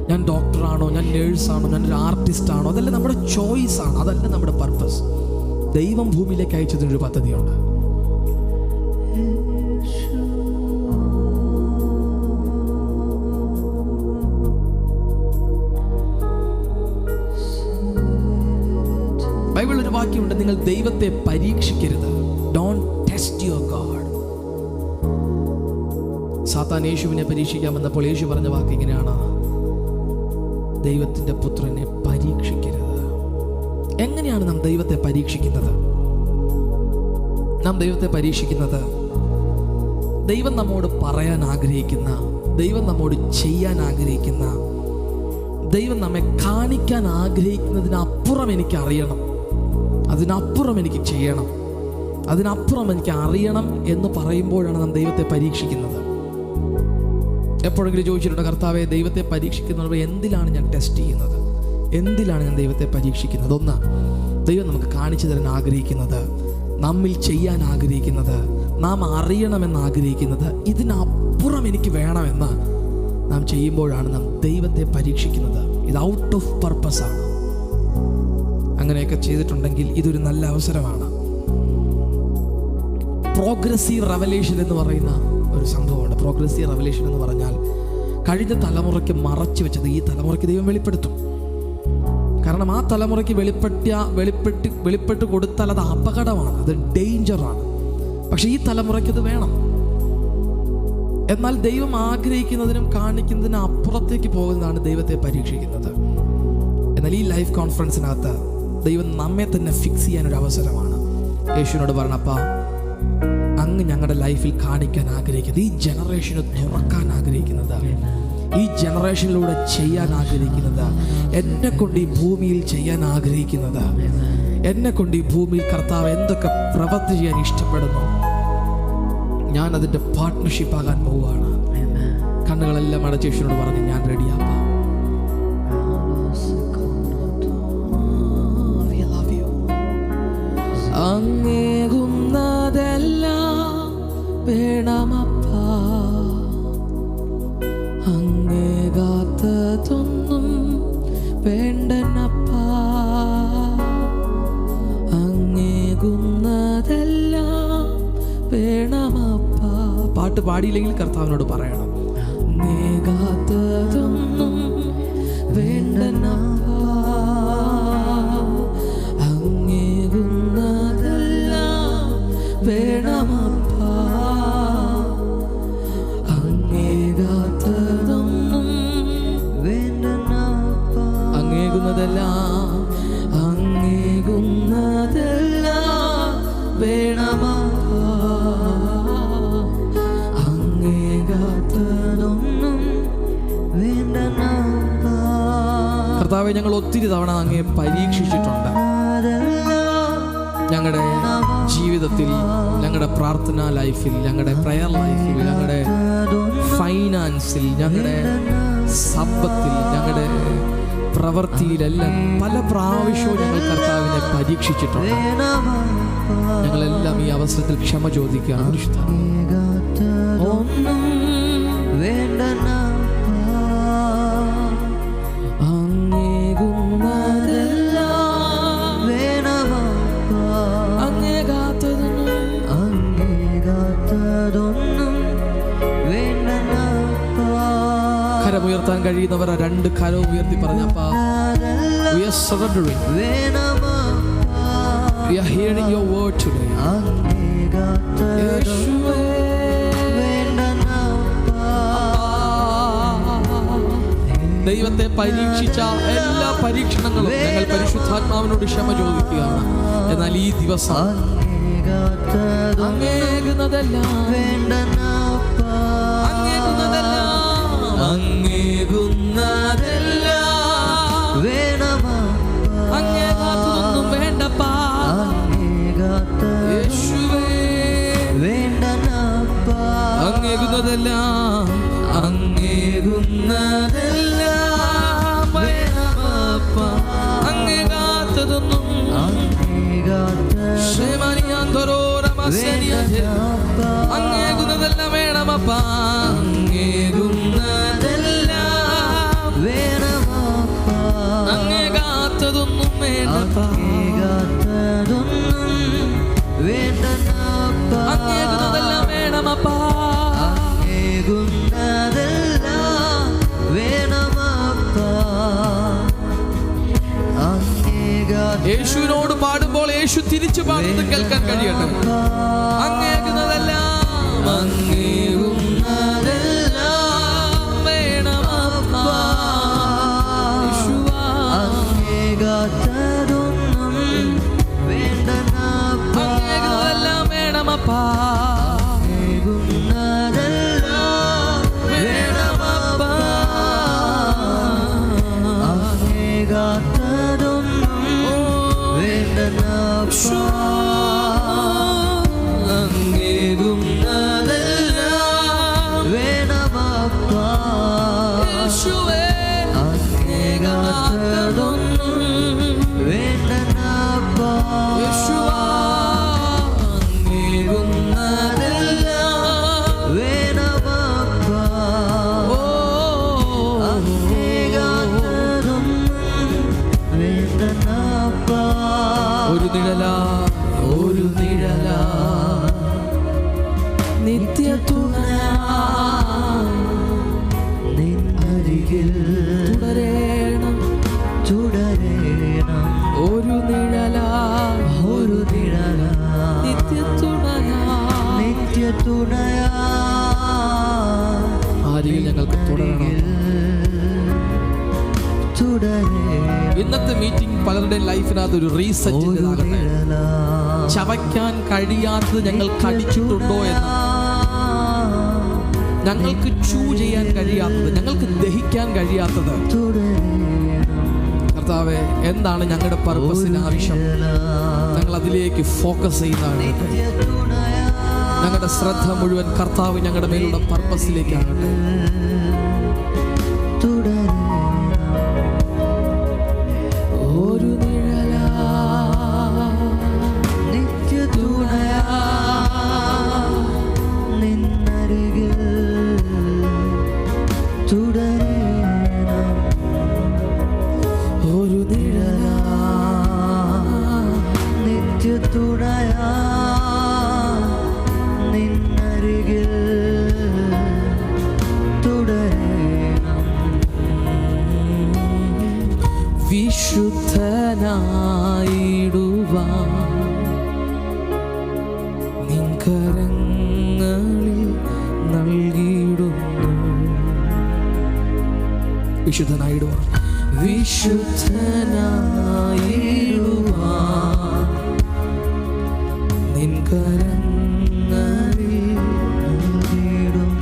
ഞാൻ ഡോക്ടറാണോ, ഞാൻ നേഴ്സാണോ, ഞാനൊരു ആർട്ടിസ്റ്റാണോ, അതല്ല നമ്മുടെ ചോയ്സാണ്, അതല്ല നമ്മുടെ പർപ്പസ്. ദൈവം ഭൂമിയിലേക്ക് അയച്ചതിനൊരു പദ്ധതിയുണ്ട്. ബൈബിളിൽ ഒരു വാക്യമുണ്ട്, നിങ്ങൾ ദൈവത്തെ പരീക്ഷിക്കരുത്. Don't test your God. സാത്താൻ യേശുവിനെ പരീക്ഷിക്കാൻ വന്നപ്പോൾ യേശു പറഞ്ഞ വാക്ക് ഇങ്ങനെയാണ്, ദൈവത്തിൻ്റെ പുത്രനെ പരീക്ഷിക്കരുത്. എങ്ങനെയാണ് നാം ദൈവത്തെ പരീക്ഷിക്കുന്നത്? നാം ദൈവത്തെ പരീക്ഷിക്കുന്നത് ദൈവം നമ്മോട് പറയാൻ ആഗ്രഹിക്കുന്ന, ദൈവം നമ്മോട് ചെയ്യാൻ ആഗ്രഹിക്കുന്ന, ദൈവം നമ്മെ കാണിക്കാൻ ആഗ്രഹിക്കുന്നതിനപ്പുറം എനിക്ക് അറിയണം, അതിനപ്പുറം എനിക്ക് ചെയ്യണം, അതിനപ്പുറം എനിക്ക് അറിയണം എന്ന് പറയുമ്പോഴാണ് നാം ദൈവത്തെ പരീക്ഷിക്കുന്നത്. എപ്പോഴെങ്കിലും ചോദിച്ചിട്ടുണ്ട്, കർത്താവെ, ദൈവത്തെ പരീക്ഷിക്കുന്നവർ എന്തിലാണ് ഞാൻ ടെസ്റ്റ് ചെയ്യുന്നത്? എന്തിലാണ് ഞാൻ ദൈവത്തെ പരീക്ഷിക്കുന്നത്? ഒന്ന്, ദൈവം നമുക്ക് കാണിച്ചു തരാൻ ആഗ്രഹിക്കുന്നത്, നമ്മിൽ ചെയ്യാൻ ആഗ്രഹിക്കുന്നത്, നാം അറിയണമെന്ന് ആഗ്രഹിക്കുന്നത്, ഇതിനപ്പുറം എനിക്ക് വേണമെന്ന് നാം ചെയ്യുമ്പോഴാണ് നാം ദൈവത്തെ പരീക്ഷിക്കുന്നത്. ഇത് ഔട്ട് ഓഫ് പർപ്പസാണ്. അങ്ങനെയൊക്കെ ചെയ്തിട്ടുണ്ടെങ്കിൽ ഇതൊരു നല്ല അവസരമാണ്. പ്രോഗ്രസീവ് റെവലേഷൻ എന്ന് പറയുന്ന ഒരു സംഭവമുണ്ട്. പ്രോഗ്രസീവ് റെവലേഷൻ എന്ന് പറഞ്ഞാൽ കഴിഞ്ഞ തലമുറയ്ക്ക് മറച്ചു വെച്ചത് ഈ തലമുറയ്ക്ക് ദൈവം വെളിപ്പെടുത്തും. കാരണം ആ തലമുറയ്ക്ക് വെളിപ്പെട്ട് കൊടുത്താൽ അത് അപകടമാണ്, അത് ഡേഞ്ചറാണ്. പക്ഷെ ഈ തലമുറയ്ക്ക് അത് വേണം. എന്നാൽ ദൈവം ആഗ്രഹിക്കുന്നതിനും കാണിക്കുന്നതിനും അപ്പുറത്തേക്ക് പോകുന്നതാണ് ദൈവത്തെ പരീക്ഷിക്കുന്നത്. എന്നാൽ ഈ ലൈഫ് കോൺഫറൻസിനകത്ത് ദൈവം നമ്മെ തന്നെ ഫിക്സ് ചെയ്യാനൊരു അവസരമാണ്. യേശുവിനോട് പറഞ്ഞപ്പാ, അങ്ങ് ഞങ്ങളുടെ ലൈഫിൽ കാണിക്കാൻ ആഗ്രഹിക്കുന്നത്, ഈ ജനറേഷന് തുറക്കാൻ ആഗ്രഹിക്കുന്നത്, ഈ ജനറേഷനിലൂടെ ചെയ്യാൻ ആഗ്രഹിക്കുന്നത്, എന്നെ കൊണ്ട് ഈ ഭൂമിയിൽ ചെയ്യാൻ ആഗ്രഹിക്കുന്നത്, എന്നെ കൊണ്ട് ഈ ഭൂമിയിൽ കർത്താവ് എന്തൊക്കെ പ്രവൃത്തി ചെയ്യാൻ ഇഷ്ടപ്പെടുന്നു, ഞാൻ അതിൻ്റെ പാർട്ട്ണർഷിപ്പ് ആകാൻ പോവുകയാണ്. കണ്ണുകളെല്ലാം അടച്ച് യേശുവിനോട് പറഞ്ഞ്, ഞാൻ റെഡിയാപ്പാ. അങ്ങേകുന്നതെല്ലാം വേണമപ്പാ, അങ്ങേകാത്തതൊന്നും വേണ്ടനപ്പാ, അങ്ങേകുന്നതെല്ലാം വേണമപ്പാ. പാട്ട് പാടിയില്ലെങ്കിൽ കർത്താവിനോട് പറയണം, അങ്ങേകാത്തതൊന്നും വേണ്ടനപ്പാ, വേണമപ്പാ, അങ്ങേകാത്തതൊന്നും വേണ്ടനപ്പാ, അങ്ങേകുന്നതെല്ലാം, അങ്ങേകുന്നതെല്ലാം വേണമപ്പാ, അങ്ങേകാത്ത കർത്താവെ, ഞങ്ങൾ ഒത്തിരി തവണ അങ്ങയെ പരീക്ഷിച്ചിട്ടുണ്ട്. ഞങ്ങളുടെ ജീവിതത്തിൽ, ഞങ്ങളുടെ പ്രാർത്ഥനാ ലൈഫിൽ, ഞങ്ങളുടെ പ്രയർ ലൈഫിൽ, ഞങ്ങളുടെ ഫൈനാൻസിൽ, ഞങ്ങളുടെ സമ്പത്തിൽ, ഞങ്ങളുടെ പ്രവൃത്തിയിലെല്ലാം പല പ്രാവശ്യവും ഞങ്ങൾ കർത്താവിനെ പരീക്ഷിച്ചിട്ടുണ്ട്. ഞങ്ങളെല്ലാം ഈ അവസരത്തിൽ ക്ഷമ ചോദിക്കുകയാണ്. ഒന്നും കരമുയർത്താൻ കഴിയുന്നവർ രണ്ട് കരവും ഉയർത്തി പറഞ്ഞപ്പാ, we are surrendering, we are hearing your word today. യേശുവേ, ദൈവത്തെ പരീക്ഷിച്ച എല്ലാ പരീക്ഷണങ്ങളും ഞങ്ങൾ പരിശുദ്ധാത്മാവിനോട് ക്ഷമ ചോദിക്കുകയാണ്. എന്നാൽ ഈ ദിവസം അങ്ങേകുന്നതെല്ലാം അങ്ങേകാത്തതൊന്നും വേണ്ടപ്പാ. യേശുവേ, അങ്ങേകുന്നതെല്ലാം അങ്ങേകുന്നതെല്ലാം വേണമപ്പാ. അങ്ങേകാത്തതൊന്നും അങ്ങേകുന്നതെല്ലാം വേണമപ്പാ. അങ്ങേകുന്നതെല്ലാം വേണമപ്പാ. അങ്ങേകാത്തതൊന്നും വേണ്ടപ്പാ. അങ്ങേകുന്നതെല്ലാം വേണമപ്പാ. യേശുവിനോട് പാടുമ്പോൾ യേശു തിരിച്ചു പാടുന്നത് കേൾക്കാൻ കഴിയട്ടെ. അങ്ങേകുന്നതെല്ലാം അങ്ങേകുന്നതെല്ലാം വേണമപ്പാ. അങ്ങേകുന്നതെല്ലാം വേണമപ്പാ. ഒരു നിഴല നിത്യ തുണയാ നിന്നരികിൽ തുടരേണം തുടരേണം. ഒരു നിഴല നിത്യ തുണയാ ആരിൽ ഞങ്ങൾക്ക് തുടരണം. ഇന്നത്തെ മീറ്റിംഗ് പലരുടെ ലൈഫിനകത്ത് ഒരു റീസെറ്റിൻ്റെതാകട്ടെ. ചവയ്ക്കാൻ കഴിയാത്തത് ഞങ്ങൾ കടിച്ചിട്ടുണ്ടോ എന്ന്, ഞങ്ങൾക്ക് ചൂ ചെയ്യാൻ കഴിയാത്തത്, ഞങ്ങൾക്ക് ദഹിക്കാൻ കഴിയാത്തത്, കർത്താവേ എന്താണ് ഞങ്ങളുടെ പർപ്പസിന് ആവശ്യം, ഞങ്ങൾ അതിലേക്ക് ഫോക്കസ് ചെയ്യുന്നതാണ്. ഞങ്ങളുടെ ശ്രദ്ധ മുഴുവൻ കർത്താവ് ഞങ്ങളുടെ മേലുള്ള പർപ്പസിലേക്കാകട്ടെ. ഒരു നിഴല നിത്യ തുണയാ നിന്നരികിൽ തുടരേണം. ഒരു നിഴല നിത്യ തുണയാ നിന്നരികിൽ തുടരേണം. വിശുദ്ധനായിടുവാൻ നിൻ കരങ്ങളിൽ നൽകിയിടുന്നു. വിശുദ്ധനായിടുവാൻ നിൻ കരങ്ങളിൽ നൽകിയിടുന്നു.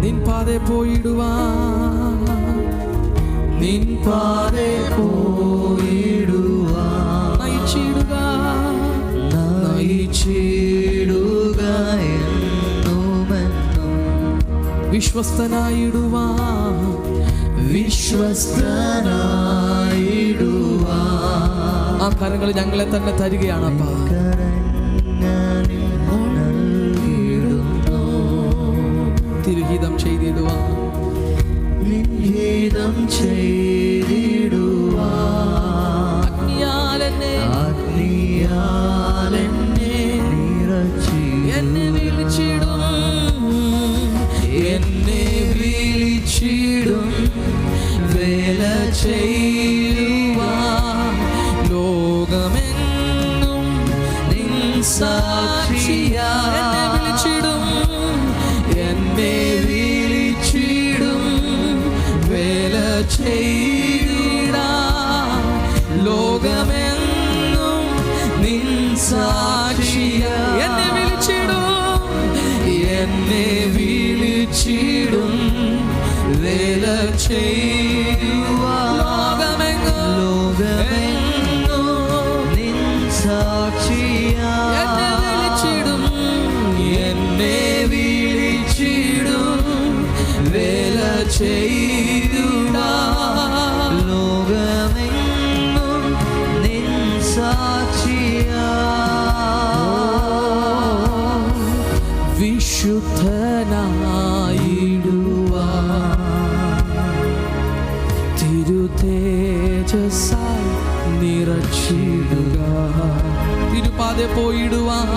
നിൻ പാതെ പോയിടുവാൻ നിൻ പാതെ പോയിടുവാൻ നയിച്ചിടുക എന്നുമെന്നും വിശ്വസ്തനായിടുവാൻ വിശ്വസ്തനായിടുവാൻ ആ കരങ്ങൾ ഞങ്ങളെ തന്നെ തരികയാണ് അപ്പാ. കരങ്ങളിൽ നൽകിയിടുന്നു തിരുഹിതം ചെയ്തിടുവാൻ ഗീതം ചെയ്തിടുവാൻ അഗ്നിയാലെന്നെ അഗ്നിയാലെന്നെ എന്നെ വിളിച്ചിടും വേല ചെയ്യുവാൻ ലോകമെങ്ങും നിൻ സാക്ഷിയാ എന്നെ വിളിച്ചിടും വേല ചെയ്തിടാൻ ലോകമെങ്ങും നിൻ സാക്ഷിയാ എന്നെ വിളിച്ചിടും വേല ചെയ്യുവാൻ ലോകമെങ്ങും നിൻ സാക്ഷിയാ എന്നെ വിളിച്ചിടും വേല ചെയ്തിടാൻ ലോകമെങ്ങും നിൻ സാക്ഷിയാ വിശുദ്ധനായിടുവാൻ തിരുതേജസ്സാൽ നിറച്ചിടുക തിരുപാതെ പോയിടുവാൻ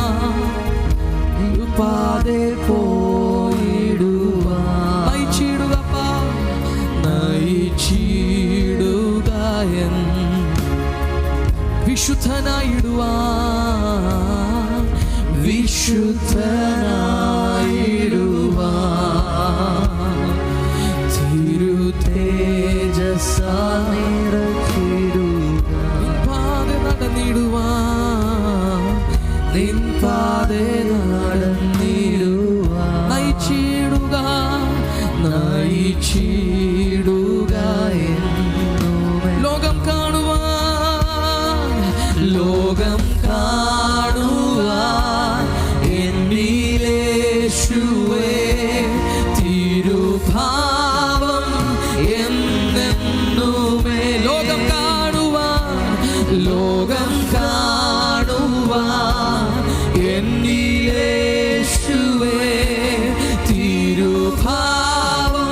പാതെ പോയിടുവാൻ നയിച്ചിടുക വിശുദ്ധനായിടുവാൻ വിശുദ്ധനായിടുവാൻ തിരുതേജസ്സാൽ നിറച്ചിടുക പാതെ നടന്നിടുവാൻ നിൻ പാതെ നടന്നിടുവാൻ നയിച്ചിടുക എന്നുമേ ലോകം കാണുവാൻ എന്നിലേശുവേ തിരുഭാവം എന്നെന്നുമേ ലോകം കാണുവാൻ എന്നിലേശുവേ തിരുഭാവം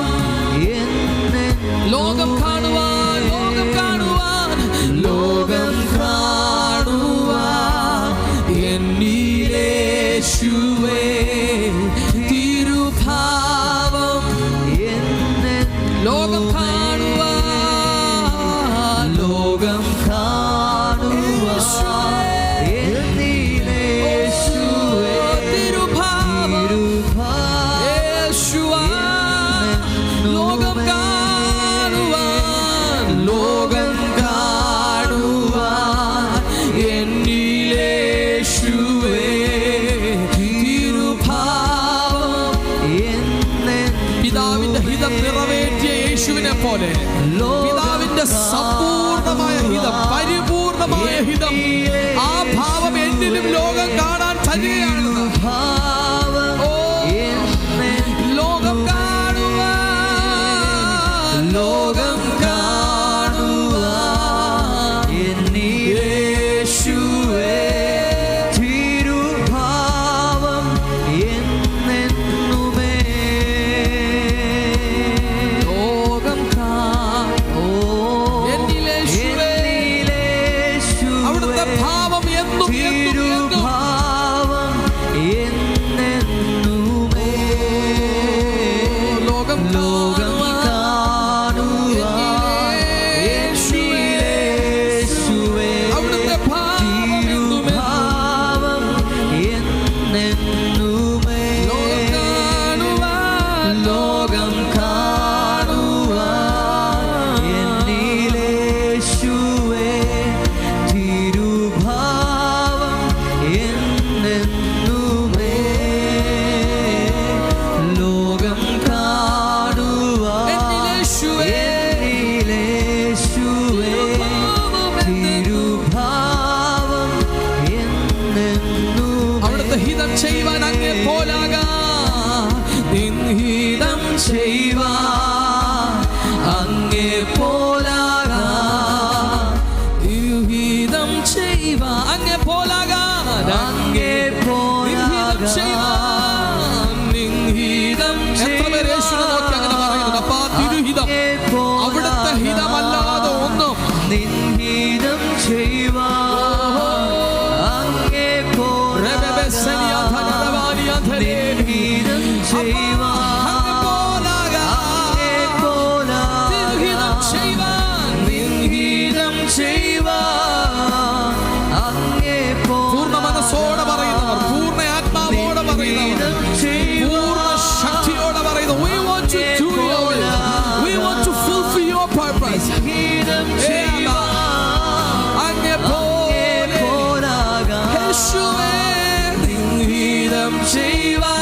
എന്നെന്നും ലോകം കാണുവാൻ എന്നിലേശുവേ തിരുഭാവം ലോകം കാണുവാൻ എന്നിലേശുവേ തിരുഭാവം യേശുവാ ലോകം കാണുവാൻ എന്നിലേശുവേ തിരുഭാവം പിതാവിന്റെ ഹിതം നിറവേറ്റിയ യേശുവിനെ പോലെ പിതാവിന്റെ സമ്പൂർണമായ ഹിതം പരിപൂർണമായ ഹിതം ആ ഭാവം എന്നിലും ലോകം കാണാൻ തരികയാണെന്ന് ലോകം കാണുവാൻ എന്നിലേശുവേ തിരുഭാവം എന്നെന്നുമേ ലോകം എന്നിലേശുവേ അവിടുത്തെ ഭാവം എന്നും തിരുഭാവം എന്നെന്നുമേ ലോകം കാണുവാൻ യേശുവേ അവിടുത്തെ ഭാവം തിരുഭാവം എന്നെന്നുമേ ലോകം കാണുവാൻ എന്നിലേശുവേ തിരുഭാവം ചെയ്യുവാൻ അങ്ങേ പോലെ നിൻഹിതം ചെയ്യുവാൻ അങ്ങേ പോലെ നിൻഹിതം ചെയ്യുവാൻ അങ്ങേ പൂർണ്ണ മനസ്സോടെ പറയുന്നവർ, പൂർണ്ണ ആത്മാവോടെ പറയുന്നവർ, പൂർണ്ണ ശക്തിയോടെ പറയുന്നു. We want to do your will. We want to fulfill your purpose. അങ്ങേ പോലെ യേശുവേ നിൻഹിതം ചെയ്യുവാൻ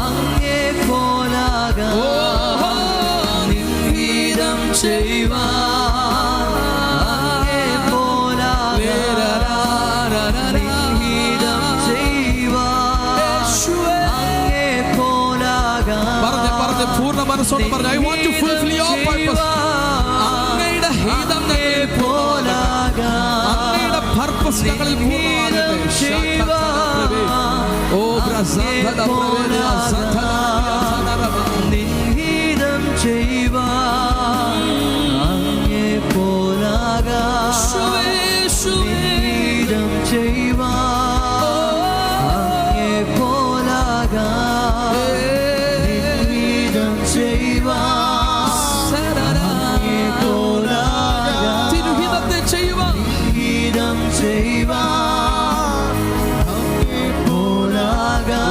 അങ്ങേ പോലാകാൻ നിൻഹിതം ചെയ്യുവാൻ അങ്ങേ പോലാകാൻ നിൻഹിതം ചെയ്യുവാൻ അങ്ങേ പോലാകാൻ പറഞ്ഞ് പൂർണ്ണ മനസ്സോടെ പറഞ്ഞു. I want to fulfill your purpose. അങ്ങയുടെ ഹിതം ഞങ്ങളിൽ പൂർണ്ണമാകട്ടെ. അങ്ങയുടെ പർപ്പസ് ഞങ്ങളിൽ പൂർണ്ണമാകട്ടെ. ഓ ബ്രസന്ധന പ്രവേദന സന്ധന നിൻഹിതം ചെയ്യുവാൻ അങ്ങേ പോലാകാൻ നിൻഹിതം ചെയ്യുവാൻ അങ്ങേ പോലാകാൻ നിൻഹിതം ചെയ്യുവാൻ അങ്ങേ പോലാകാൻ തിരുഹിതത്തെ ചെയ്യുവാൻ നിൻഹിതം ചെയ്യുവാൻ അങ്ങേ പോലാകാൻ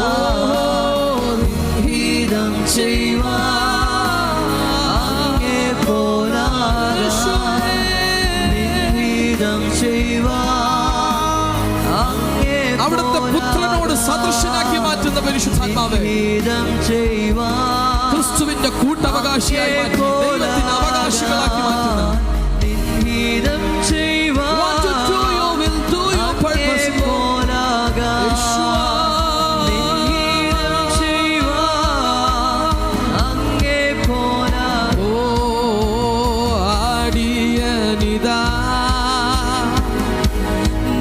നിൻഹിതം ചെയ്യുവാൻ അങ്ങേ പോലാകാൻ നിൻഹിതം ചെയ്യുവാൻ അങ്ങേ അവിടുത്തെ പുത്രനോട് സദൃശനാക്കി മാറ്റുന്ന പരിശുദ്ധാത്മാവേ, നിൻഹിതം ചെയ്യുവാൻ ക്രിസ്തുവിന്റെ കൂട്ടവകാശിയായി മാറ്റി ദൈവത്തിന്റെ അവകാശികളാക്കി മാറ്റുന്ന നിൻഹിതം ചെയ്യുവാൻ want to do your will, do your purpose, Lord. യേശുവാ. നിൻഹിതം ചെയ്യുവാൻ അങ്ങേ പോലാകാൻ ഓ അടിയനിതാ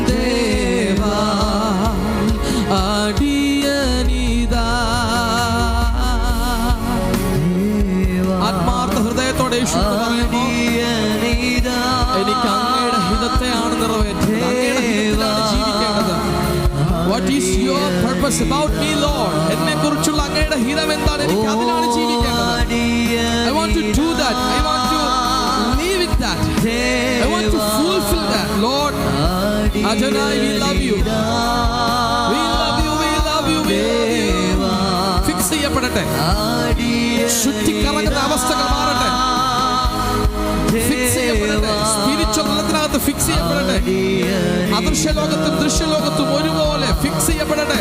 ദേവാ, അടിയനിതാ. ആത്മാർത്ഥ ഹൃദയത്തോടെ യേശുവിനോട് പറയുന്നു, എനിക്ക് അങ്ങയുടെ ഹിതത്തെയാണ് നിറവേറ്റുന്നത്, അങ്ങയുടെ ഹിതത്തിലാണ് ജീവിക്കേണ്ടത്. What is your purpose about me, Lord? എന്നെ കുറിച്ചുള്ള അങ്ങയുടെ ഹിതം എന്താണ്? എനിക്ക് അതിലാണ് ജീവിക്കേണ്ടത്. I want to do that. I want to live in that. I want to fulfill that. Lord, Adonai, we love you. We love you, we love you, we love you. Fix ചെയ്യപ്പെടട്ടെ. ചുറ്റിക്കറങ്ങുന്ന അവസ്ഥകൾ മാറട്ടെ. Fix ചെയ്യപ്പെടട്ടെ. Spiritual തലത്തിനകത്ത് fix ചെയ്യപ്പെടട്ടെ. അദൃശ്യ ലോകത്തും ദൃശ്യലോകത്തും ഒരുപോലെ fix ചെയ്യപ്പെടട്ടെ.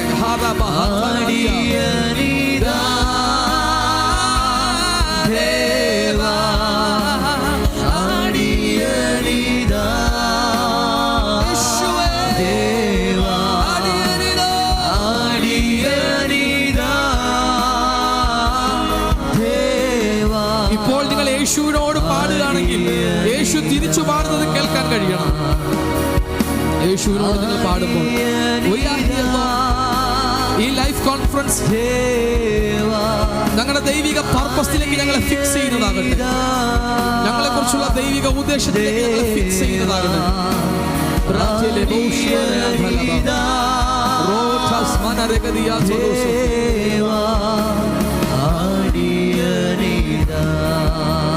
ഇപ്പോൾ നിങ്ങൾ യേശുവിനോട് പാടുകയാണെങ്കിൽ യേശു തിരിച്ചു പാടുന്നത് കേൾക്കാൻ കഴിയണം. യേശുവിനോട് നിങ്ങൾ പാടുമ്പോൾ ഈ ലൈഫ് കോൺഫറൻസ് ഞങ്ങളുടെ ദൈവിക പർപ്പസിലേക്ക് ഞങ്ങളെ ഫിക്സ് ചെയ്യുന്നതാകട്ടെ. ഞങ്ങളെ കുറിച്ചുള്ള ദൈവിക ഉദ്ദേശത്തിലേക്ക് ഞങ്ങളെ ഫിക്സ് ചെയ്യുന്നതാകട്ടെ.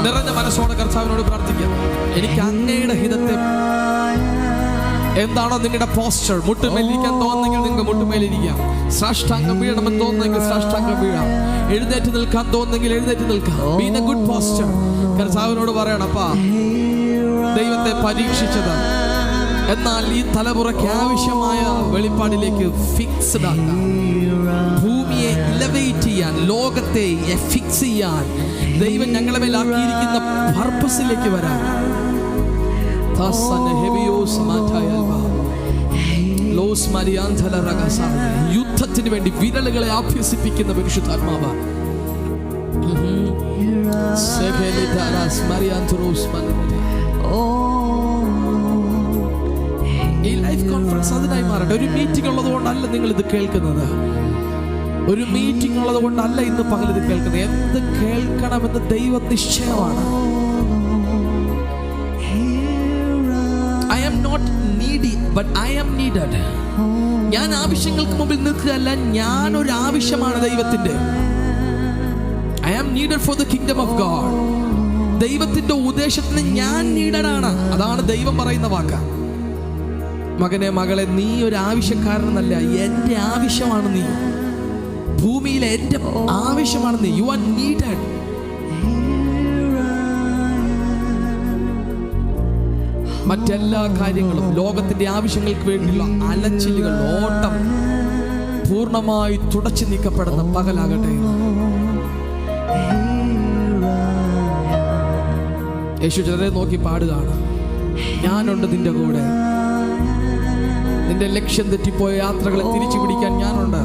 നിറഞ്ഞ മനസ്സോടെ കർത്താവിനോട് പ്രാർത്ഥിക്കാം. എനിക്ക് അങ്ങയുടെ ഹിതത്തെ, എന്താണോ നിങ്ങളുടെ പോസ്ചർ, മുട്ടുമേലിരിക്കാൻ തോന്നുന്നെങ്കിൽ നിങ്ങൾക്ക് മുട്ടുമേലിരിക്കാം. സാഷ്ടാംഗം വീഴണമെന്ന് തോന്നുന്നെങ്കിൽ സാഷ്ടാംഗം വീഴാം. എഴുന്നേറ്റ് നിൽക്കാൻ തോന്നുന്നെങ്കിൽ എഴുന്നേറ്റ് നിൽക്കാം. Be in A good posture. കർത്താവിനോട് പറയണപ്പാ, ദൈവത്തെ പരീക്ഷിച്ചത് എന്നാൽ ഈ തലമുറയ്ക്ക് ആവശ്യമായ വെളിപ്പാടിലേക്ക് ഫിക്സ്ഡ് ആക്കാം. ഭൂമിയെ എലവേറ്റ് ചെയ്യാൻ, ലോകത്തെ ഫിക്സ് ചെയ്യാൻ ദൈവം ഞങ്ങളെ മേലാക്കിയിരിക്കുന്ന പർപ്പസിലേക്ക് വരാൻ. യുദ്ധത്തിന് വേണ്ടി വിരലുകളെ അഭ്യസിപ്പിക്കുന്ന പരിശുദ്ധാത്മാവ്. ഈ ലൈഫ് കോൺഫറൻസ് അതിനായി മാറട്ടെ. ഒരു മീറ്റിംഗ് ഉള്ളത് കൊണ്ടല്ല നിങ്ങൾ ഇത് കേൾക്കുന്നത്. ഒരു മീറ്റിംഗ് ഉള്ളത് കൊണ്ടല്ല ഇന്ന് പകൽ ഇത് കേൾക്കുന്നത്. എന്ത് കേൾക്കണമെന്ന് ദൈവ നിശ്ചയമാണ്. But I am needed. ഞാൻ ആവശ്യങ്ങൾക്ക് മുമ്പിൽ നിൽക്കുകയല്ല, ഞാൻ ഒരു ആവശ്യമാണ് ദൈവത്തിന്റെ. I am needed for the kingdom of God. ദൈവത്തിന്റെ ഉദ്ദേശത്തിന് ഞാൻ നീഡഡാണ്. അതാണ് ദൈവം പറയുന്ന വാക്ക്. മകനെ, മകളെ, നീ ഒരു ആവശ്യക്കാരനല്ല, എന്റെ ആവശ്യമാണ് നീ. ഭൂമിയിലെ എന്റെ ആവശ്യമാണ് നീ. You are needed. മറ്റെല്ലാ കാര്യങ്ങളും, ലോകത്തിന്റെ ആവശ്യങ്ങൾക്ക് വേണ്ടിയുള്ള അലച്ചിലുകൾ, ഓട്ടം പൂർണ്ണമായി തുടച്ചു നീക്കപ്പെടുന്ന പകലാകട്ടെ. യേശു ചിലരെ നോക്കി പാടുകയാണ്, ഞാനുണ്ട് നിന്റെ കൂടെ. നിന്റെ ലക്ഷ്യം തെറ്റിപ്പോയ യാത്രകളെ തിരിച്ചു പിടിക്കാൻ ഞാനുണ്ട്.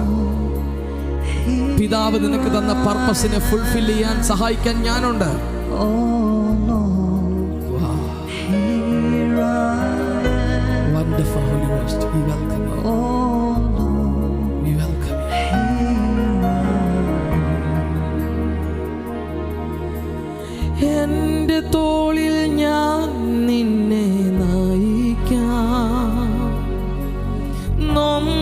പിതാവ് നിനക്ക് തന്ന പർപ്പസിനെ ഫുൾഫിൽ ചെയ്യാൻ സഹായിക്കാൻ ഞാനുണ്ട്. Wonderful Holy Ghost, we welcome you. We welcome you. എൻ്റെ തോളിൽ ഞാൻ നിന്നെ നയിക്കാം, നൊമ്പരങ്ങളെന്നും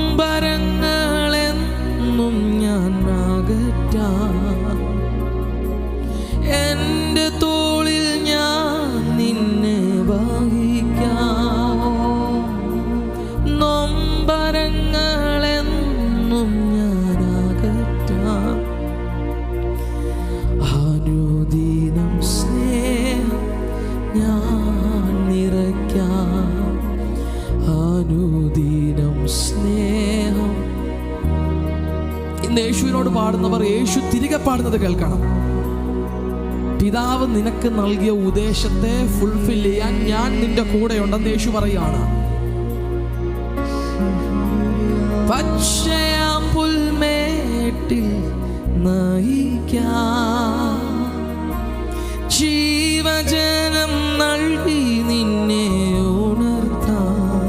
ഞാൻ അകറ്റാം. എൻ്റെ തോളിൽ ഞാൻ നിന്നെ വഹിക്കാം, നൊമ്പരങ്ങളെന്നും ഞാൻ അകറ്റാം. അനുദിനം സ്നേഹം ഞാൻ നിറയ്ക്കാം, അനുദിനം സ്നേഹം. ഇന്ന് യേശുവിനോട് പാടുന്നവർ യേശു തിരികെ പാടുന്നത് കേൾക്കണം. പിതാവ് നിനക്ക് നൽകിയ ഉദ്ദേശത്തെ ഫുൾഫിൽ ചെയ്യാൻ ഞാൻ നിന്റെ കൂടെ ഉണ്ടെന്ന് യേശു പറയുകയാണ്. പച്ചയാം പുൽമേട്ടിൽ നയിക്കാം, ജീവജനം നൽകി നിന്നെ ഉണർത്താം.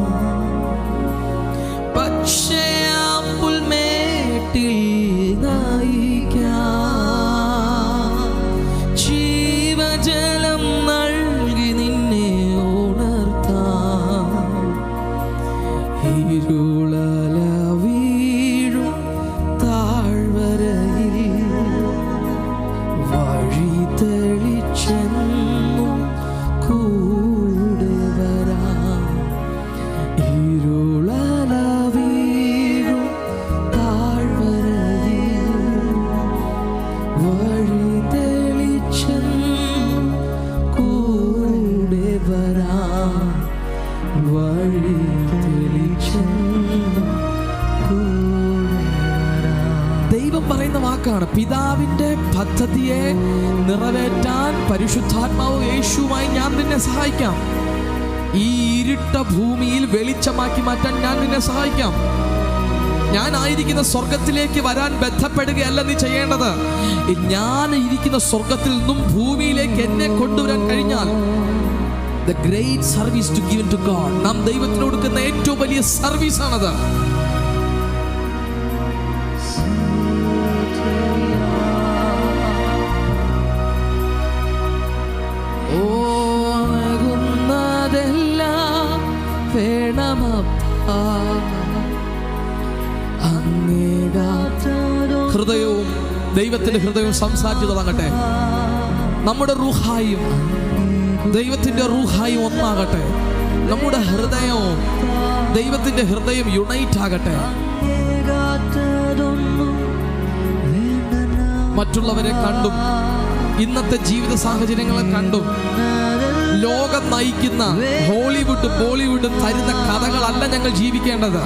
പച്ചയാം പുൽമേട്ടിൽ നയിക്കാം, ജീവജലം നൽകി നിന്നെ ഉണർത്താം. ഇരുളല വീഴും താഴ്വരയിൽ വഴി തെളിച്ചെന്നും കൂടെ വരാം. ഇരുളല വീഴും താഴ്വരയിൽ വഴി തെളിച്ചെന്നും കൂടെ വരാം. വഴി തെളിച്ചെന്നും കൂടെ വരാം. ദൈവം പറയുന്ന വാക്കാണ്. പിതാവിന്റെ പദ്ധതിയെ നിറവേറ്റാൻ പരിശുദ്ധാത്മാവ് യേശുവുമായി ഞാൻ നിന്നെ സഹായിക്കാം. ഈ ഇരുട്ട ഭൂമിയിൽ വെളിച്ചമാക്കി മാറ്റാൻ ഞാൻ നിന്നെ സഹായിക്കാം. ഞാനായിരിക്കുന്ന സ്വർഗത്തിലേക്ക് വരാൻ ബന്ധപ്പെടുകയല്ല നീ ചെയ്യേണ്ടത്. ഞാൻ ഇരിക്കുന്ന സ്വർഗത്തിൽ നിന്നും ഭൂമിയിലേക്ക് എന്നെ കൊണ്ടുവരാൻ കഴിഞ്ഞാൽ the great service to give to God, നാം ദൈവത്തിന് കൊടുക്കുന്ന ഏറ്റവും വലിയ സർവീസ് ആണത്. ആകുന്നതെല്ലാം വേണമപ്പാ, ഹൃദയവും ദൈവത്തിന്റെ ഹൃദയവും സംസാരിച്ചു തുടങ്ങട്ടെ. നമ്മുടെ റൂഹായും ദൈവത്തിന്റെ റൂഹായും ഒന്നാകട്ടെ. നമ്മുടെ ഹൃദയവും ദൈവത്തിന്റെ ഹൃദയം യുണൈറ്റ് ആകട്ടെ. മറ്റുള്ളവരെ കണ്ടും ഇന്നത്തെ ജീവിത സാഹചര്യങ്ങളെ കണ്ടും ലോകം നയിക്കുന്ന ഹോളിവുഡ് ബോളിവുഡ് തരുന്ന കഥകളല്ല ഞങ്ങൾ ജീവിക്കേണ്ടത്.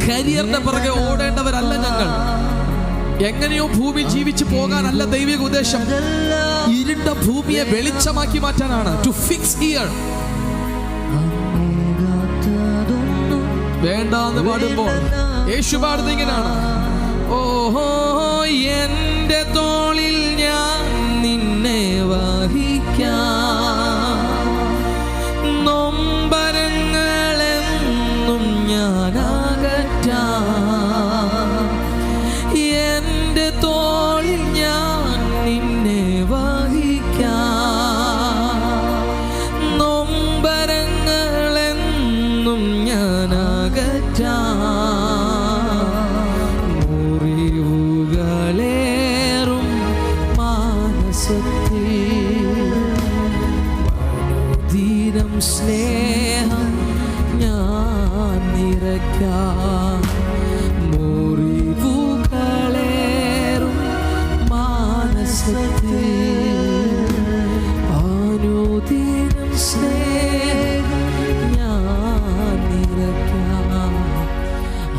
കരിയറിന്റെ പിറകെ ഓടേണ്ടവരല്ല ഞങ്ങൾ. എങ്ങനെയോ ഭൂമി ജീവിച്ചു പോകാനല്ല ദൈവിക ഉദ്ദേശം. ഇരുണ്ട ഭൂമിയെ വെളിച്ചമാക്കി മാറ്റാനാണ്. To fix here. വേണ്ടാന്ന് പാടുമ്പോൾ യേശു പാടുന്നത് ഇങ്ങനെയാണ്. ഓഹോ, എന്റെ തോളിൽ ഞാൻ നിന്നെ വഹിക്കാം, നൊമ്പരങ്ങളെന്നും ഞാൻ അകറ്റാം. എന്റെ തോളിൽ ഞാൻ നിന്നെ വഹിക്കാം, നൊമ്പരങ്ങൾ അനുദിനം സ്നേഹം ഞാൻ നിറയ്ക്കാം. മുറിവുകളേറും മാനസത്തിൽ അനുദിനം സ്നേഹം ഞാൻ നിറയ്ക്കാം.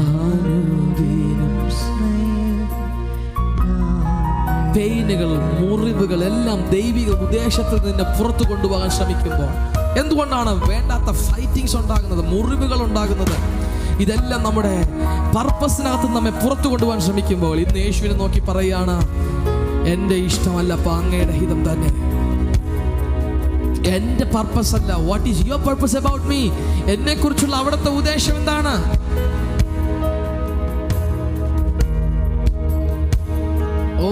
അനുദിനം പെയിനുകൾ, മുറിവുകൾ എല്ലാം ദൈവിക ഉദ്ദേശത്തിൽ നിന്ന് പുറത്തു കൊണ്ടുപോകാൻ ശ്രമിക്കുമ്പോൾ എന്തുകൊണ്ടാണ് വേണ്ടാത്ത ഫൈറ്റിങ്സ് ഉണ്ടാകുന്നത്, മുറിവുകൾ ഉണ്ടാകുന്നത്? ഇതെല്ലാം നമ്മുടെ പർപ്പസിനകത്ത് നമ്മെ പുറത്തു കൊണ്ടുപോകാൻ ശ്രമിക്കുമ്പോൾ ഇന്ന് യേശുവിനെ നോക്കി പറയുകയാണ്, എൻ്റെ ഇഷ്ടമല്ലപ്പ, അങ്ങയുടെ ഹിതം തന്നെ. എൻ്റെ പർപ്പസ് അല്ല. What is your purpose about me? എന്നെ കുറിച്ചുള്ള അവിടുത്തെ ഉദ്ദേശം എന്താണ്? ഓ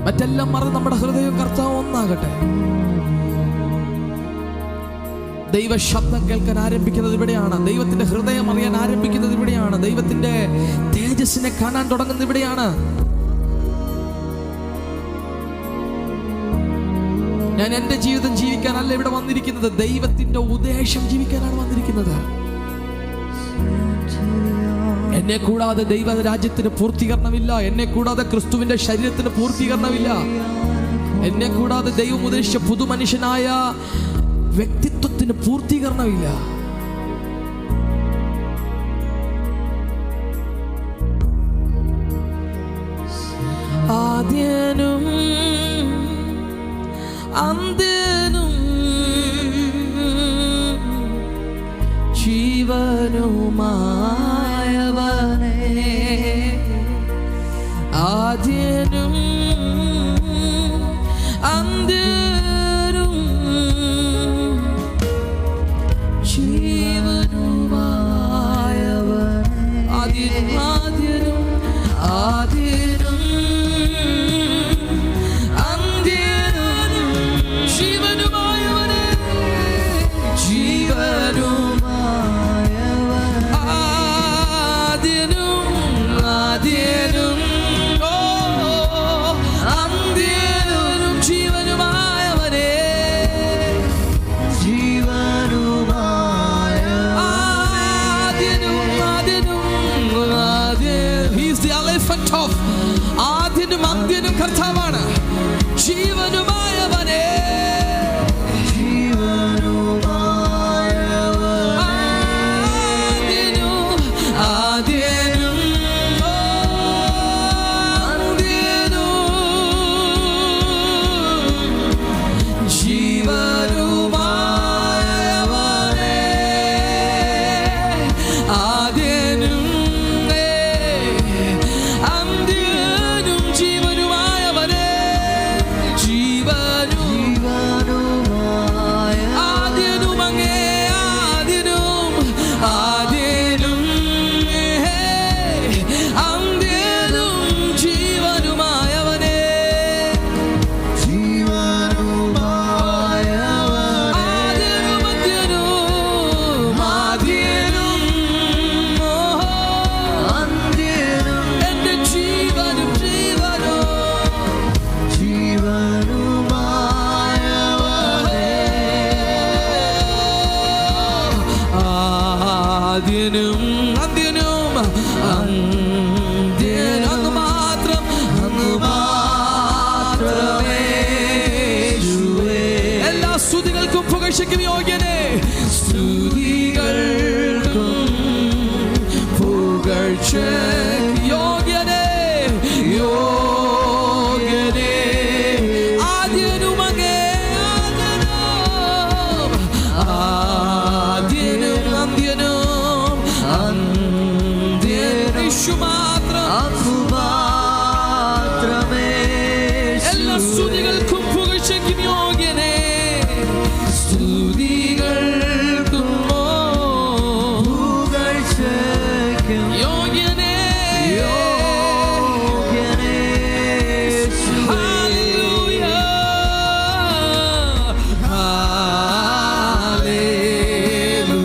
മറ്റെല്ലാം മറന്ന് നമ്മുടെ ഹൃദയം കർത്താവ് ഒന്നാകട്ടെ. ദൈവ ശബ്ദം കേൾക്കാൻ ആരംഭിക്കുന്നത് ഇവിടെയാണ്. ദൈവത്തിന്റെ ഹൃദയം അറിയാൻ ആരംഭിക്കുന്നത് ഇവിടെയാണ്. ദൈവത്തിന്റെ തേജസ്സിനെ കാണാൻ തുടങ്ങുന്നത് ഇവിടെയാണ്. ഞാൻ എൻ്റെ ജീവിതം ജീവിക്കാനല്ല ഇവിടെ വന്നിരിക്കുന്നത്, ദൈവത്തിന്റെ ഉദ്ദേശം ജീവിക്കാനാണ് വന്നിരിക്കുന്നത്. എന്നെ കൂടാതെ ദൈവ രാജ്യത്തിന് പൂർത്തീകരണമില്ല. എന്നെ കൂടാതെ ക്രിസ്തുവിന്റെ ശരീരത്തിന് പൂർത്തീകരണമില്ല. എന്നെ കൂടാതെ ദൈവം ഉദ്ദേശിച്ച പുതുമനുഷ്യനായ വ്യക്തിത്വത്തിന് പൂർത്തീകരണമില്ല. ആദ്യനും അന്ത്യനും ജീവനുമായവനേ, ആദ്യനും അന്ത്യനും ജീവനുമായവനേ, ആദ്യനും ആദ്യനും അന്ത്യനും ജീവനുമായവനേ, ജീവനും കർത്താവാണ്. ജീവനുമായവനേ, ആദ്യനും അന്ത്യനും ജീവനുമായവനേ, ആദ്യനും അന്ത്യനും ജീവനുമായവനേ, ആദ്യനും അങ്ങേ, ആദ്യനും ആദ്യനും അന്ത്യനും ജീവനുമായവനേ, ആദ്യനും അന്ത്യനും ആദ്യനും എന്റെ ജീവനും ആദ്യനും അന്ത്യനും അങ്ങ് മാത്രമേ എല്ലാ സ്തുതികൾക്കും പുകഴ്ചയ്ക്കും യോഗ്യനേ, സ്തുതികൾക്കും പുകഴ്ചയ്ക്കും യോഗ്യനേ, യോഗ്യനേ, ആദ്യനും അങ്ങേ, ആദ്യനും അന്ത്യനും മാത്രമേ എല്ലാ സ്തുതികൾക്കും പുകഴ്ചയ്ക്കും യോഗ്യനേ, സ്തുതികൾക്കും പുകഴ്ചയ്ക്കും യോഗ്യനേ, ഹല്ലേലൂയ,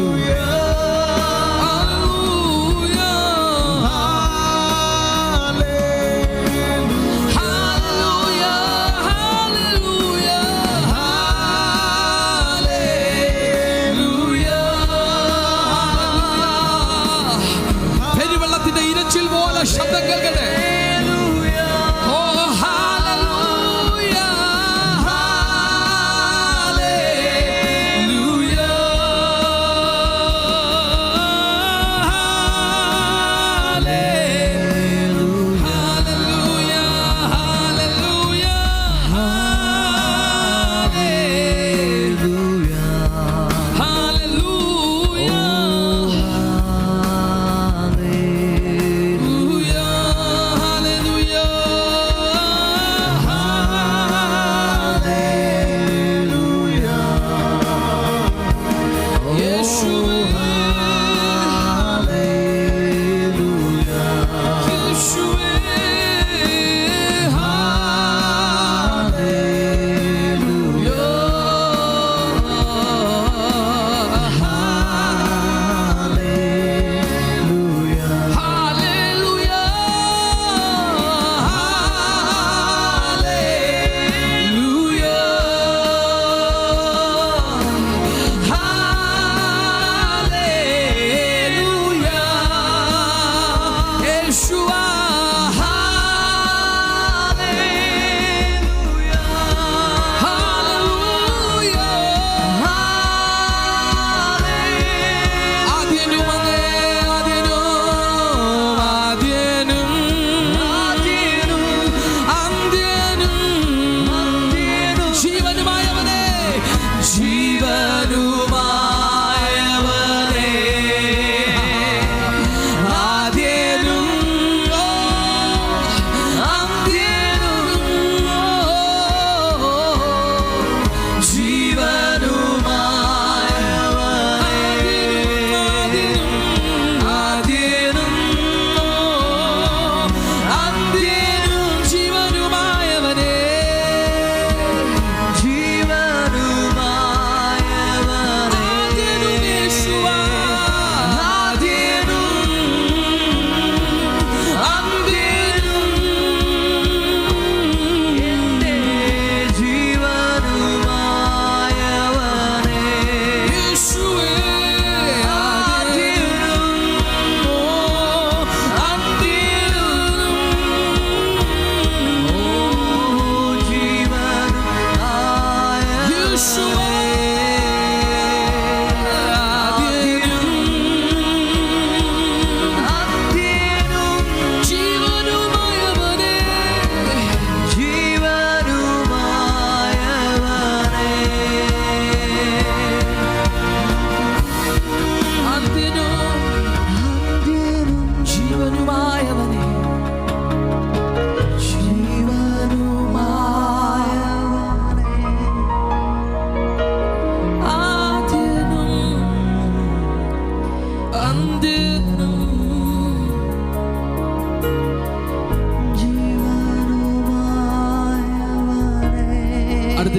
ഹല്ലേലൂയ, ഹല്ലേലൂയ,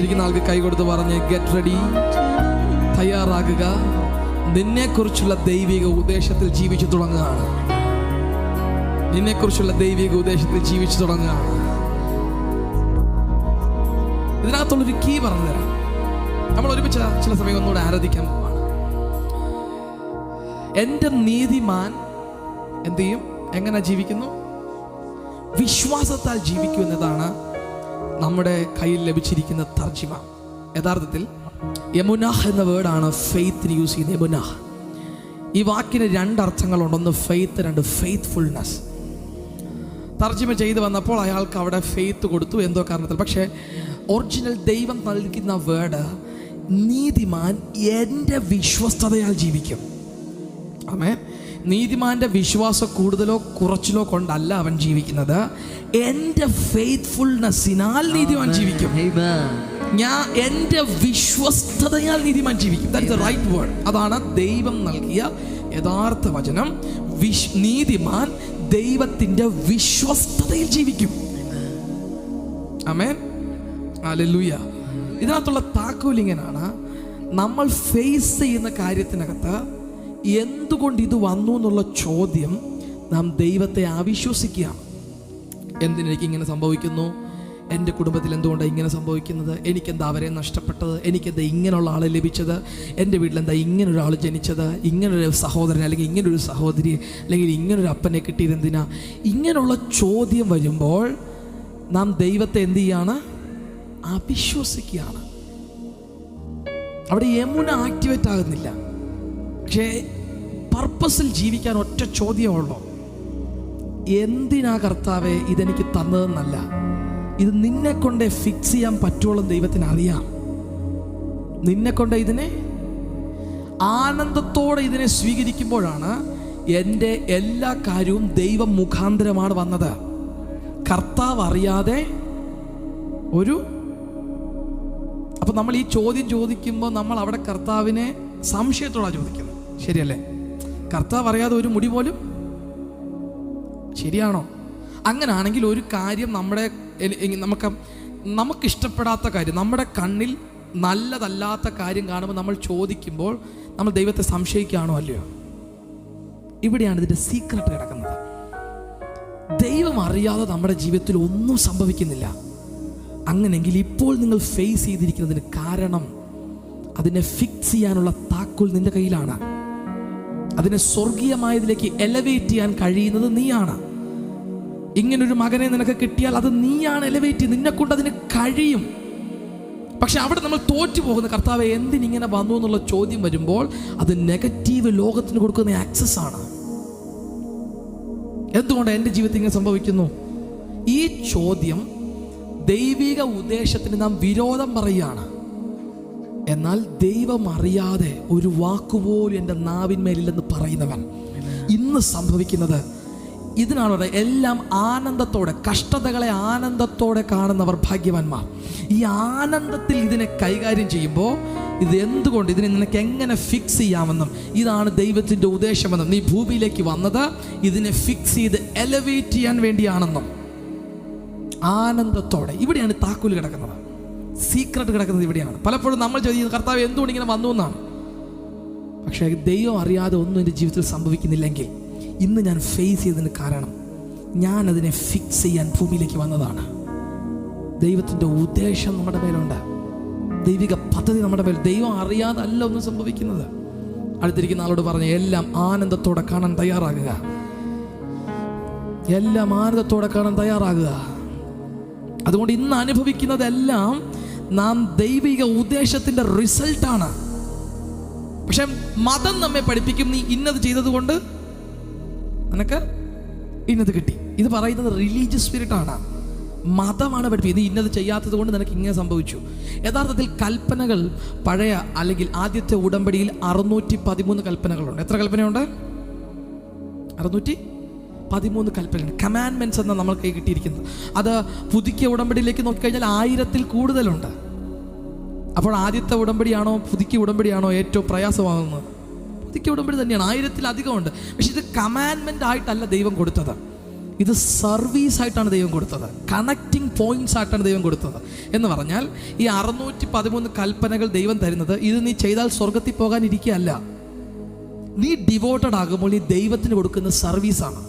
അടുത്തിരിക്കുന്ന ആൾക്ക് കൈ കൊടുത്ത് പറഞ്ഞ് ഗെറ്റ് റെഡി, തയ്യാറാകുക. നിന്നെക്കുറിച്ചുള്ള ദൈവിക ഉദ്ദേശത്തിൽ ജീവിച്ചു തുടങ്ങുകയാണ്. നിന്നെക്കുറിച്ചുള്ള ദൈവിക ഉദ്ദേശത്തിൽ ജീവിച്ചു തുടങ്ങുകയാണ്. ഇതിനകത്തുള്ളൊരു കീ പറഞ്ഞു തരാം. നമ്മൾ ഒരുമിച്ച് ചില സമയം ഒന്നുകൂടെ ആരാധിക്കാൻ പോവാണ്. എൻ്റെ നീതിമാൻ എന്ത് ചെയ്യും? എങ്ങനെ ജീവിക്കുന്നു? വിശ്വാസത്താൽ ജീവിക്കും എന്നതാണ് നമ്മുടെ കയ്യിൽ ലഭിച്ചിരിക്കുന്ന തർജിമ. യഥാർത്ഥത്തിൽ യമുനാഹ് എന്ന വേർഡാണ് ഫെയ്ത്തിന് യൂസ് ചെയ്യുന്നത്. യമുനാഹ്, ഈ വാക്കിന് രണ്ടർത്ഥങ്ങളുണ്ട്. ഒന്ന് ഫെയ്ത്ത്, രണ്ട് ഫെയ്ത്ത്ഫുൾനെസ്. തർജിമ ചെയ്ത് വന്നപ്പോൾ അയാൾക്ക് അവിടെ ഫെയ്ത്ത് കൊടുത്തു എന്തോ കാരണത്തിൽ. പക്ഷേ ഒറിജിനൽ ദൈവം നൽകുന്ന വേർഡ് നീതിമാൻ എൻ്റെ വിശ്വസ്തതയാൽ ജീവിക്കും. ആമേൻ. നീതിമാന്റെ വിശ്വാസം കൂടുതലോ കുറച്ചിലോ കൊണ്ടല്ല അവൻ ജീവിക്കുന്നത്. എൻ്റെ ഫെയ്ത്ത്ഫുൾനെസ്സിനാൽ നീതിമാൻ ജീവിക്കും. ഞാൻ എൻ്റെ വിശ്വസ്തതയാൽ നീതിമാൻ ജീവിക്കും. That's the right word. അതാണ് ദൈവം നൽകിയ യഥാർത്ഥ വചനം. നീതിമാൻ ദൈവത്തിൻ്റെ വിശ്വസ്തതയിൽ ജീവിക്കും. ആമേൻ, ഹല്ലേലൂയ. ഇതിനകത്തുള്ള താക്കോലിങ്ങനാണ് നമ്മൾ ഫേസ് ചെയ്യുന്ന കാര്യത്തിനകത്ത് എന്തുകൊണ്ട് ഇത് വന്നു എന്നുള്ള ചോദ്യം നാം ദൈവത്തെ അവിശ്വസിക്കുക. എന്തിനെനിക്ക് ഇങ്ങനെ സംഭവിക്കുന്നു? എൻ്റെ കുടുംബത്തിൽ എന്തുകൊണ്ടാണ് ഇങ്ങനെ സംഭവിക്കുന്നത്? എനിക്കെന്താ അവരെ നഷ്ടപ്പെട്ടത്? എനിക്കെന്താ ഇങ്ങനെയുള്ള ആളെ ലഭിച്ചത്? എൻ്റെ വീട്ടിലെന്താ ഇങ്ങനൊരാൾ ജനിച്ചത്? ഇങ്ങനൊരു സഹോദരൻ അല്ലെങ്കിൽ ഇങ്ങനൊരു സഹോദരി അല്ലെങ്കിൽ ഇങ്ങനൊരു അപ്പനെ കിട്ടിയത് എന്തിനാ? ഇങ്ങനെയുള്ള ചോദ്യം വരുമ്പോൾ നാം ദൈവത്തെ എന്ത് ചെയ്യാണ്? അവിശ്വസിക്കുകയാണ്. അവിടെ യമുന ആക്ടിവേറ്റ് ആകുന്നില്ല. പക്ഷേ പർപ്പസിൽ ജീവിക്കാൻ ഒറ്റ ചോദ്യമുള്ളൂ. എന്തിനാ കർത്താവേ ഇതെനിക്ക് തന്നതെന്നല്ല, ഇത് നിന്നെ കൊണ്ടേ ഫിക്സ് ചെയ്യാൻ പറ്റുള്ളൂ. ദൈവത്തിന് അറിയാം. നിന്നെ കൊണ്ട് ഇതിനെ ആനന്ദത്തോടെ ഇതിനെ സ്വീകരിക്കുമ്പോഴാണ് എൻ്റെ എല്ലാ കാര്യവും ദൈവം മുഖാന്തരമാണ് വന്നത്. കർത്താവ് അറിയാതെ അപ്പം നമ്മൾ ഈ ചോദ്യം ചോദിക്കുമ്പോൾ നമ്മൾ അവിടെ കർത്താവിനെ സംശയത്തോടാണ് ചോദിക്കുന്നത്. ശരിയല്ലേ? കർത്താവ് അറിയാതെ ഒരു മുടി പോലും, ശരിയാണോ? അങ്ങനാണെങ്കിൽ ഒരു കാര്യം നമുക്കിഷ്ടപ്പെടാത്ത കാര്യം, നമ്മുടെ കണ്ണിൽ നല്ലതല്ലാത്ത കാര്യം കാണുമ്പോൾ നമ്മൾ ചോദിക്കുമ്പോൾ നമ്മൾ ദൈവത്തെ സംശയിക്കുകയാണോ അല്ലയോ? ഇവിടെയാണ് ഇതിൻ്റെ സീക്രട്ട് കിടക്കുന്നത്. ദൈവം അറിയാതെ നമ്മുടെ ജീവിതത്തിൽ ഒന്നും സംഭവിക്കുന്നില്ല. അങ്ങനെങ്കിൽ ഇപ്പോൾ നിങ്ങൾ ഫേസ് ചെയ്തിരിക്കുന്നതിന് കാരണം അതിനെ ഫിക്സ് ചെയ്യാനുള്ള താക്കോൽ നിന്റെ കയ്യിലാണ്. അതിനെ സ്വർഗീയമായതിലേക്ക് എലവേറ്റ് ചെയ്യാൻ കഴിയുന്നത് നീയാണ്. ഇങ്ങനൊരു മകനെ നിനക്ക് കിട്ടിയാൽ അത് നീയാണ് എലവേറ്റ് ചെയ്യുന്നത്. നിന്നെ കൊണ്ട് അതിന് കഴിയും. പക്ഷെ അവിടെ നമ്മൾ തോറ്റു പോകുന്ന, കർത്താവെ എന്തിനിങ്ങനെ വന്നു എന്നുള്ള ചോദ്യം വരുമ്പോൾ അത് നെഗറ്റീവ് ലോകത്തിന് കൊടുക്കുന്ന ആക്സസ് ആണ്. എന്തുകൊണ്ട് എൻ്റെ ജീവിതത്തിൽ ഇങ്ങനെ സംഭവിക്കുന്നു? ഈ ചോദ്യം ദൈവിക ഉദ്ദേശത്തിന് നാം വിരോധം പറയുകയാണ്. എന്നാൽ ദൈവം അറിയാതെ ഒരു വാക്കുപോലും എൻ്റെ നാവിന്മേലില്ലെന്ന് പറയുന്നവൻ ഇന്ന് സംഭവിക്കുന്നത് ഇതിനാണ്. എല്ലാം ആനന്ദത്തോടെ, കഷ്ടതകളെ ആനന്ദത്തോടെ കാണുന്നവർ ഭാഗ്യവാന്മാർ. ഈ ആനന്ദത്തിൽ ഇതിനെ കൈകാര്യം ചെയ്യുമ്പോൾ ഇത് എന്തുകൊണ്ട്, ഇതിനെ നിനക്ക് എങ്ങനെ ഫിക്സ് ചെയ്യാമെന്നും, ഇതാണ് ദൈവത്തിൻ്റെ ഉദ്ദേശമെന്നും, നീ ഭൂമിയിലേക്ക് വന്നത് ഇതിനെ ഫിക്സ് ചെയ്ത് എലവേറ്റ് ചെയ്യാൻ വേണ്ടിയാണെന്നും ആനന്ദത്തോടെ. ഇവിടെയാണ് താക്കോൽ കിടക്കുന്നത്, സീക്രട്ട് കിടക്കുന്നത് ഇവിടെയാണ്. പലപ്പോഴും നമ്മൾ ചോദിക്കുന്നത് കർത്താവ് എന്തുകൊണ്ട് ഇങ്ങനെ വന്നു എന്നാണ്. പക്ഷേ ദൈവം അറിയാതെ ഒന്നും എൻ്റെ ജീവിതത്തിൽ സംഭവിക്കുന്നില്ലെങ്കിൽ ഇന്ന് ഞാൻ ഫേസ് ചെയ്തതിന് കാരണം ഞാൻ അതിനെ ഫിക്സ് ചെയ്യാൻ ഭൂമിയിലേക്ക് വന്നതാണ്. ദൈവത്തിൻ്റെ ഉദ്ദേശം നമ്മുടെ മേലുണ്ട്, ദൈവിക പദ്ധതി നമ്മുടെ മേൽ. ദൈവം അറിയാതെ അല്ല ഒന്നും സംഭവിക്കുന്നത്. അടുത്തിരിക്കുന്ന ആളോട് പറഞ്ഞ് എല്ലാം ആനന്ദത്തോടെ കാണാൻ തയ്യാറാകുക. എല്ലാം ആനന്ദത്തോടെ കാണാൻ തയ്യാറാകുക. അതുകൊണ്ട് ഇന്ന് അനുഭവിക്കുന്നതെല്ലാം നാം ദൈവിക ഉദ്ദേശത്തിൻ്റെ റിസൾട്ടാണ്. പക്ഷെ മതം നമ്മെ പഠിപ്പിക്കും, നീ ഇന്നത് ചെയ്തത് കൊണ്ട് നിനക്ക് ഇന്നത് കിട്ടി. ഇത് പറയുന്നത് റിലീജിയസ് സ്പിരിറ്റാണ്, മതമാണ് പഠിപ്പിക്കുന്നത്. ഇന്നത് ചെയ്യാത്തത് കൊണ്ട് നിനക്ക് ഇങ്ങനെ സംഭവിച്ചു. യഥാർത്ഥത്തിൽ കൽപ്പനകൾ പഴയ അല്ലെങ്കിൽ ആദ്യത്തെ ഉടമ്പടിയിൽ 613 കൽപ്പനകളുണ്ട്. എത്ര കൽപ്പനയുണ്ട്? 613 കൽപ്പനകൾ, കമാൻഡ്മെന്റ്സ് എന്നാണ് നമ്മൾ കൈ കിട്ടിയിരിക്കുന്നത്. അത് പുതുക്കിയ ഉടമ്പടിയിലേക്ക് നോക്കിക്കഴിഞ്ഞാൽ 1000-ൽ കൂടുതലുണ്ട്. അപ്പോൾ ആദ്യത്തെ ഉടമ്പടിയാണോ പുതുക്കിയ ഉടമ്പടിയാണോ ഏറ്റവും പ്രയാസമാകുന്നത്? പുതുക്കിയ ഉടമ്പടി തന്നെയാണ്. 1000-ലധികം ഉണ്ട്. പക്ഷെ ഇത് കമാൻഡ്മെന്റ് ആയിട്ടല്ല ദൈവം കൊടുത്തത്, ഇത് സർവീസ് ആയിട്ടാണ് ദൈവം കൊടുത്തത്. കണക്റ്റിംഗ് പോയിന്റ്സ് ആയിട്ടാണ് ദൈവം കൊടുത്തത്. എന്ന് പറഞ്ഞാൽ ഈ 613 കൽപ്പനകൾ ദൈവം തരുന്നത് ഇത് നീ ചെയ്താൽ സ്വർഗത്തിൽ പോകാനിരിക്കുകയല്ല. നീ ഡിവോട്ടഡ് ആകുമ്പോൾ നീ ദൈവത്തിന് കൊടുക്കുന്ന സർവീസാണ്.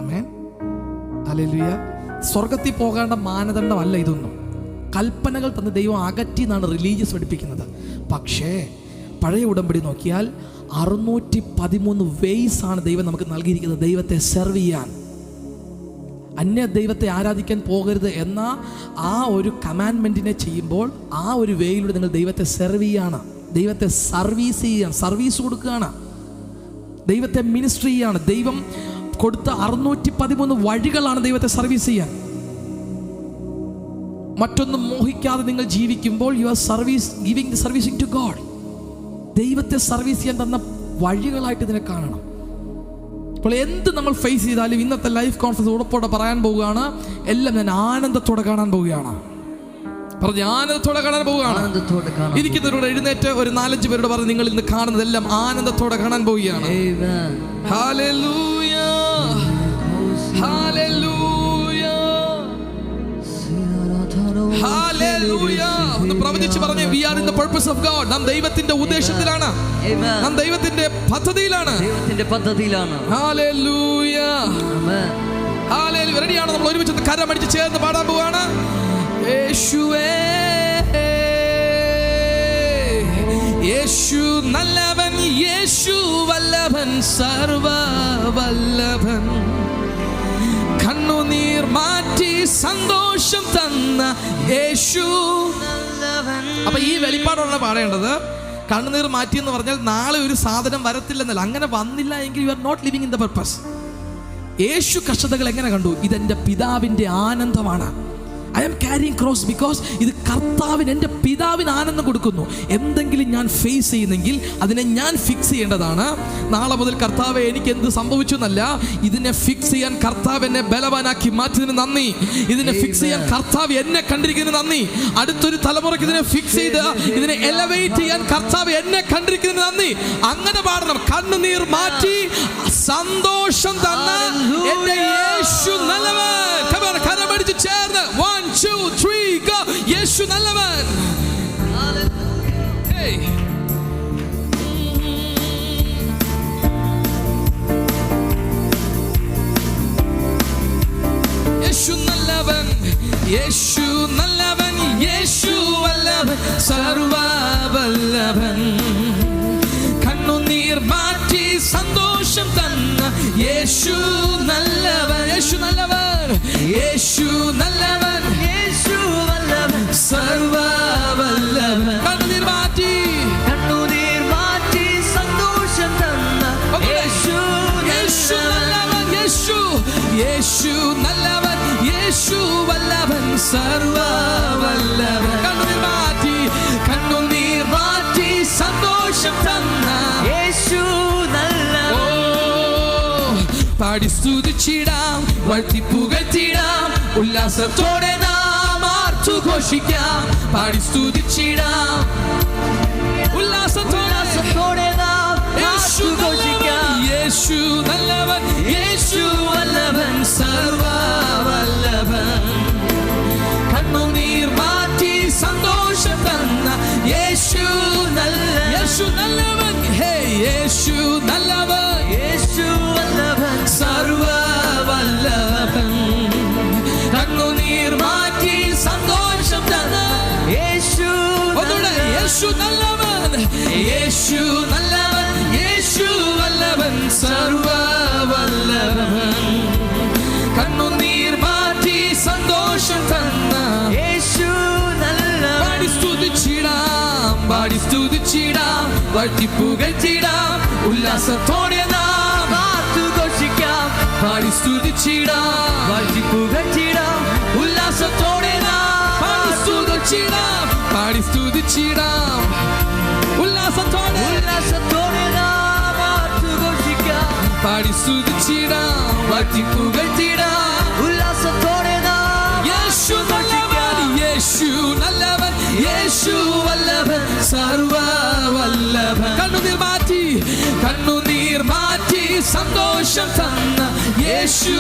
ആമേൻ, ഹല്ലേലൂയ. സ്വർഗത്തിൽ പോകേണ്ട മാനദണ്ഡമല്ല ഇതൊന്നും. കൽപ്പനകൾ തന്ന ദൈവം അകറ്റി എന്നാണ് റിലീജിയസ് പഠിപ്പിക്കുന്നത്. പക്ഷേ പഴയ ഉടമ്പടി നോക്കിയാൽ 613 വേയ്സ് ആണ് ദൈവം നമുക്ക് നൽകിയിരിക്കുന്നത് ദൈവത്തെ സെർവ് ചെയ്യാൻ. അന്യ ദൈവത്തെ ആരാധിക്കാൻ പോകരുത് എന്ന ആ ഒരു കമാൻഡ്മെൻറ്റിനെ ചെയ്യുമ്പോൾ ആ ഒരു വേയിലൂടെ നിങ്ങൾ ദൈവത്തെ സെർവ് ചെയ്യാണ്, ദൈവത്തെ സർവീസ് ചെയ്യാണ്, സർവീസ് കൊടുക്കുകയാണ്, ദൈവത്തെ മിനിസ്ട്രി ചെയ്യാണ്. ദൈവം കൊടുത്ത 613 വഴികളാണ് ദൈവത്തെ സർവീസ് ചെയ്യാൻ. മറ്റൊന്നും മോഹിക്കാതെ നിങ്ങൾ ജീവിക്കുമ്പോൾ you are servicing to God. ദൈവത്തെ സർവീസ് ചെയ്യാൻ തന്ന വഴികളായിട്ട് ഇതിനെ കാണണം. അപ്പോൾ എന്ത് നമ്മൾ ഫേസ് ചെയ്താലും ഇന്നത്തെ ലൈഫ് കോൺഫറൻസ് ഉറപ്പോടെ പറയാൻ പോവുകയാണ്, എല്ലാം ഞാൻ ആനന്ദത്തോടെ കാണാൻ പോവുകയാണ്. പറഞ്ഞ് ആനന്ദത്തോടെ കാണാൻ പോവുകയാണ്. ഇരിക്കുന്നവരോട് എഴുന്നേറ്റ് ഒരു 4-5 പേരോട് പറഞ്ഞ് നിങ്ങൾ ഇന്ന് കാണുന്നതെല്ലാം ആനന്ദത്തോടെ കാണാൻ പോവുകയാണ്. Hallelujah, hallelujah, hallelujah. ഒന്ന് പ്രവചിച്ച് പറഞ്ഞേ, we are in the purpose of God. നാം ദൈവത്തിന്റെ ഉദ്ദേശത്തിലാണ്, നാം ദൈവത്തിന്റെ പദ്ധതിയിലാണ്. Hallelujah, hallelujah. റെഡിയാണോ? നമ്മൾ ഒരുമിച്ച് കരമടിച്ച് ചേർന്ന് പാടാൻ പോവാണ്. യേശുവേ, യേശു നല്ലവൻ, യേശു വല്ലഭൻ, സർവ വല്ലഭൻ, കണ്ണുനീർ മാറ്റി സന്തോഷം തന്ന യേശു. അപ്പൊ ഈ വെളിപ്പാടാണ് പാടേണ്ടത്. കണ്ണുനീർ മാറ്റി എന്ന് പറഞ്ഞാൽ നാളെ ഒരു സാധനം വരത്തില്ലെന്നല്ല. അങ്ങനെ വന്നില്ല എങ്കിൽ you are not living in the purpose. യേശു കഷ്ടതകൾ എങ്ങനെ കണ്ടു? ഇതെന്റെ പിതാവിന്റെ ആനന്ദമാണ്. I am carrying cross because ഇത് കർത്താവിന്, എൻ്റെ പിതാവിന് ആനന്ദം കൊടുക്കുന്നു. എന്തെങ്കിലും ഞാൻ ഫേസ് ചെയ്യുന്നെങ്കിൽ അതിനെ ഞാൻ ഫിക്സ് ചെയ്യേണ്ടതാണ്. നാളെ മുതൽ കർത്താവെ എനിക്ക് എന്ത് സംഭവിച്ചു എന്നല്ല, ഇതിനെ ഫിക്സ് ചെയ്യാൻ കർത്താവ് എന്നെ ബലവാനാക്കി മാറ്റിയതിന് നന്ദി. ഇതിനെ ഫിക്സ് ചെയ്യാൻ കർത്താവ് എന്നെ കണ്ടിരിക്കുന്നതിന് നന്ദി. അടുത്തൊരു തലമുറയ്ക്ക് ഇതിനെ ഫിക്സ് ചെയ്ത് ഇതിനെ എലവേറ്റ് ചെയ്യാൻ കർത്താവ് എന്നെ കണ്ടിരിക്കുന്നതിന് നന്ദി. അങ്ങനെ പാടണം. കണ്ണുനീർ മാറ്റി സന്തോഷം തന്ന എൻ്റെ യേശു നല്ലവൻ. കരമടിച്ച് ചേർന്ന് 1 2 3 go. യേശു നല്ലവൻ. യേശു നല്ലവൻ, യേശു നല്ലവൻ, യേശു വല്ലഭൻ, സർവ വല്ലഭൻ, കണ്ണുനീർ മാറ്റി സന്തോഷം തന്ന യേശു നല്ലവൻ, യേശു നല്ലവൻ, യേശു നല്ലവൻ, യേശു വല്ലഭൻ, സർവ വല്ലഭൻ, കണ്ണുനീർ മാറ്റി സന്തോഷം തന്ന യേശു, യേശു നല്ലവൻ, യേശു, യേശു നല്ലവൻ, യേശു വല്ലഭൻ, സർവ വല്ലഭൻ, കണ്ണുനീർ മാറ്റി സന്തോഷം തന്ന യേശു നല്ലവൻ. പാടി സ്തുതിച്ചിടാം, വാഴ്ത്തി പുകഴ്ത്തിടാം, ഉല്ലാസത്തോടെ നാം ആർത്തുഘോഷിക്കാം. പാടി സ്തുതിച്ചിടാം, ഉല്ലാസത്തോടെ നാം ആർത്തുഘോഷിക്കാം. യേശു നല്ലവൻ, യേശു വല്ലഭൻ, സർവ വല്ലഭൻ, കണ്ണുനീർ മാറ്റി സന്തോഷം തന്ന യേശു നല്ലവൻ, യേശു നല്ലവൻ, ഹേ യേശു നല്ലവൻ, യേശു വല്ലഭൻ, സർവ വല്ലഭൻ, കണ്ണുനീർ മാറ്റി സന്തോഷം തന്ന യേശു. യേശു നല്ലവൻ, യേശു നല്ലവൻ, യേശു വല്ലഭൻ, സർവ വല്ലഭൻ, കണ്ണുനീർ മാറ്റി സന്തോഷം തന്ന യേശു നല്ലവൻ. പാടി സ്തുതിച്ചിടാം, പാടി സ്തുതിച്ചിടാം, വാഴ്ത്തി പുകഴ്ത്തിടാം, ഉല്ലാസത്തോടെ നാം ആർത്തുഘോഷിക്കാം. പാടി സ്തുതിച്ചിടാം, വാഴ്ത്തി പുകഴ്ത്തിടാം, ഉല്ലാസത്തോടെ നാം പാടി സ്തുതിച്ചിടാം, പാടി സ്തുതിച്ചിടാം, ഉല്ലാസത്തോടെ നാം ആർത്തുഘോഷിക്കാം. പാടി സ്തുതിച്ചിടാം, വാഴ്ത്തി പുകഴ്ത്തിടാം, ഉല്ലാസത്തോടെ നാം യേശു നല്ലവൻ, യേശു നല്ലവൻ, യേശു വല്ലഭൻ, സർവ വല്ലഭൻ, കണ്ണുനീർ മാറ്റി സന്തോഷം തന്ന യേശു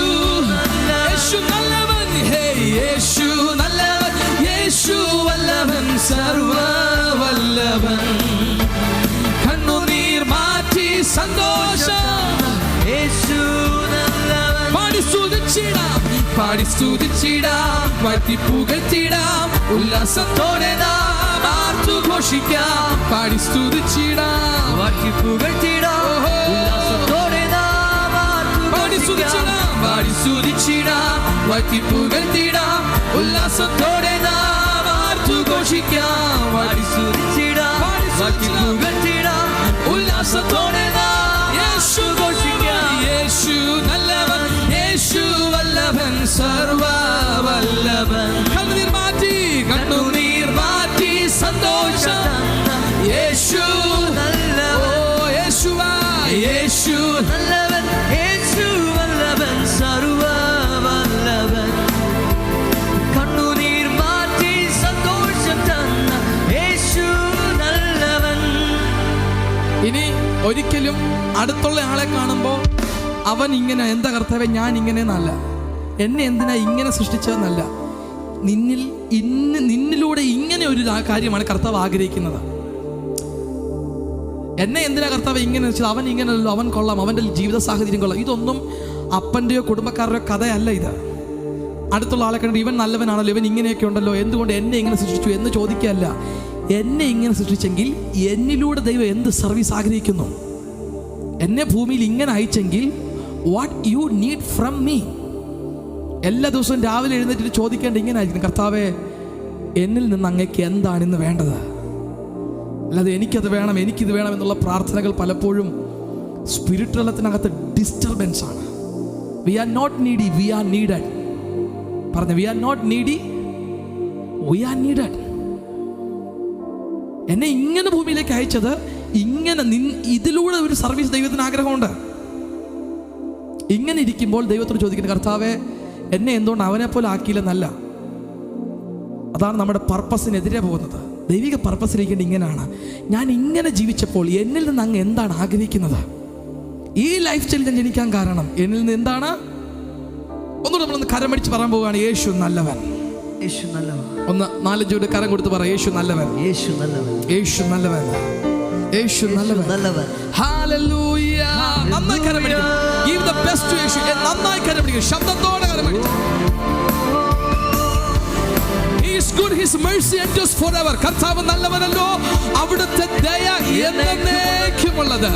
യേശു നല്ലവൻ, ഹേ യേശു നല്ലവൻ, യേശു വല്ലവൻ, സർവവല്ലഭൻ. കണ്ണുനീർ മാറ്റി സന്തോഷം, യേശു നല്ലവൻ. പാടി സ്തുതിച്ചിടാം, പാടി സ്തുതിച്ചിടാം, വാഴ്ത്തി പുകഴ്ത്തിടാം, ഉല്ലാസത്തോടെ നാം ആർത്തുഘോഷിക്കാം. പാടി സ്തുതിച്ചിടാം, വാഴ്ത്തി പുകഴ്ത്തിടാം, ഉല്ലാസത്തോടെ നാം പാടി സ്തുതിച്ചിടാം, പാടി സ്തുതിച്ചിടാം, വാഴ്ത്തി പുകഴ്ത്തിടാം, ഉല്ലാസത്തോടെ നാം ആർത്തുഘോഷിക്കാം. പാടി സ്തുതിച്ചിടാം, വാഴ്ത്തി പുകഴ്ത്തിടാം, ഉല്ലാസത്തോടെ നാം യേശു ഘോഷിക്കാം. യേശു നല്ലവൻ, യേശു വല്ലഭൻ, സർവവല്ലഭൻ. കണ്ണുനീർ മാറ്റി, കണ്ണുനീർ മാറ്റി സന്തോഷം, യേശു നല്ലവൻ, ഓ യേശുവാ, യേശു നല്ലവൻ, യേശു വല്ലഭൻ, സർവവല്ലഭൻ. കണ്ണുനീർ മാറ്റി സന്തോഷം തന്ന യേശു നല്ലവൻ. ഇനി ഒരിക്കലും അടുത്തുള്ള ആളെ കാണുമ്പോൾ അവൻ ഇങ്ങനെ, എന്താ കർത്താവേ ഞാൻ ഇങ്ങനെ എന്നല്ല, എന്നെ എന്തിനാ ഇങ്ങനെ സൃഷ്ടിച്ചതെന്നല്ല, നിന്നിലൂടെ ഇങ്ങനെ ഒരു കാര്യമാണ് കർത്താവ് ആഗ്രഹിക്കുന്നത്. എന്നെ എന്തിനാ കർത്താവ് ഇങ്ങനെ വെച്ചാൽ അവൻ ഇങ്ങനെയല്ലോ, അവൻ കൊള്ളാം, അവൻ്റെ ജീവിത സാഹചര്യം കൊള്ളാം. ഇതൊന്നും അപ്പൻ്റെയോ കുടുംബക്കാരുടെയോ കഥയല്ല ഇത്. അടുത്തുള്ള ആളെ കണ്ടിട്ട് ഇവൻ നല്ലവനാണല്ലോ, ഇവൻ ഇങ്ങനെയൊക്കെ ഉണ്ടല്ലോ, എന്തുകൊണ്ട് എന്നെ ഇങ്ങനെ സൃഷ്ടിച്ചു എന്ന് ചോദിക്കുകയല്ല. എന്നെ ഇങ്ങനെ സൃഷ്ടിച്ചെങ്കിൽ എന്നിലൂടെ ദൈവം എന്ത് സർവീസ് ആഗ്രഹിക്കുന്നു? എന്നെ ഭൂമിയിൽ ഇങ്ങനെ അയച്ചെങ്കിൽ what you need from me? എല്ലാ ദിവസവും രാവിലെ എഴുന്നേറ്റിട്ട് ചോദിക്കേണ്ട ഇങ്ങനെ ആയിരിക്കും, കർത്താവേ എന്നിൽ നിന്ന് അങ്ങേക്ക് എന്താണ് ഇന്ന് വേണ്ടത്? അല്ലാതെ എനിക്കത് വേണം, എനിക്കിത് വേണം എന്നുള്ള പ്രാർത്ഥനകൾ പലപ്പോഴും സ്പിരിറ്റ് തലത്തിനകത്ത് ഡിസ്റ്റർബൻസ് ആണ്. We are not needy, we are needed. പറഞ്ഞു, we are not needy, we are needed. എന്നെ ഇങ്ങനെ ഭൂമിയിലേക്ക് അയച്ചത് ഇങ്ങനെ ഇതിലൂടെ ഒരു സർവീസ് ദൈവത്തിന് ആഗ്രഹമുണ്ട്. ഇങ്ങനെ ഇരിക്കുമ്പോൾ ദൈവത്തോട് ചോദിക്കുന്നത്, കർത്താവേ എന്നെ എന്തുകൊണ്ട് അവനെ പോലെ ആക്കിയില്ലെന്നല്ല. അതാണ് നമ്മുടെ പർപ്പസിനെതിരെ പോകുന്നത്. ദൈവിക പർപ്പസിലിരിക്കേണ്ട ഇങ്ങനെയാണ്, ഞാൻ ഇങ്ങനെ ജീവിച്ചപ്പോൾ എന്നിൽ നിന്ന് അങ്ങ് എന്താണ് ആഗ്രഹിക്കുന്നത്? ഈ ലൈഫ് സ്റ്റൈൽ ഞാൻ ജനിക്കാൻ കാരണം എന്നിൽ നിന്ന് എന്താണ്? ഒന്നുകൂടെ നമ്മളൊന്ന് കരം പിടിച്ച് പറയാൻ പോവുകയാണ്, യേശു നല്ലവൻ. യേശു നല്ലവൻ. ഒന്ന് 4 ചൂട് കരം കൊടുത്ത് പറ, യേശു നല്ലവൻ, യേശു നല്ലവൻ, യേശു നല്ലവൻ, യേശു നല്ലവൻ. നല്ലവൻ. ഹല്ലേലൂയ. നന്നായി കരം പിടിക്കുക. Give the best to യേശു. നന്നായി കരം പിടിക്കുക, ശബ്ദത്തോടെ കരം പിടിക്കുക. He is good, his mercy endures forever. കർത്താവ് നല്ലവനല്ലോ, അവിടുത്തെ ദയ എന്നേക്കുമുള്ളത്.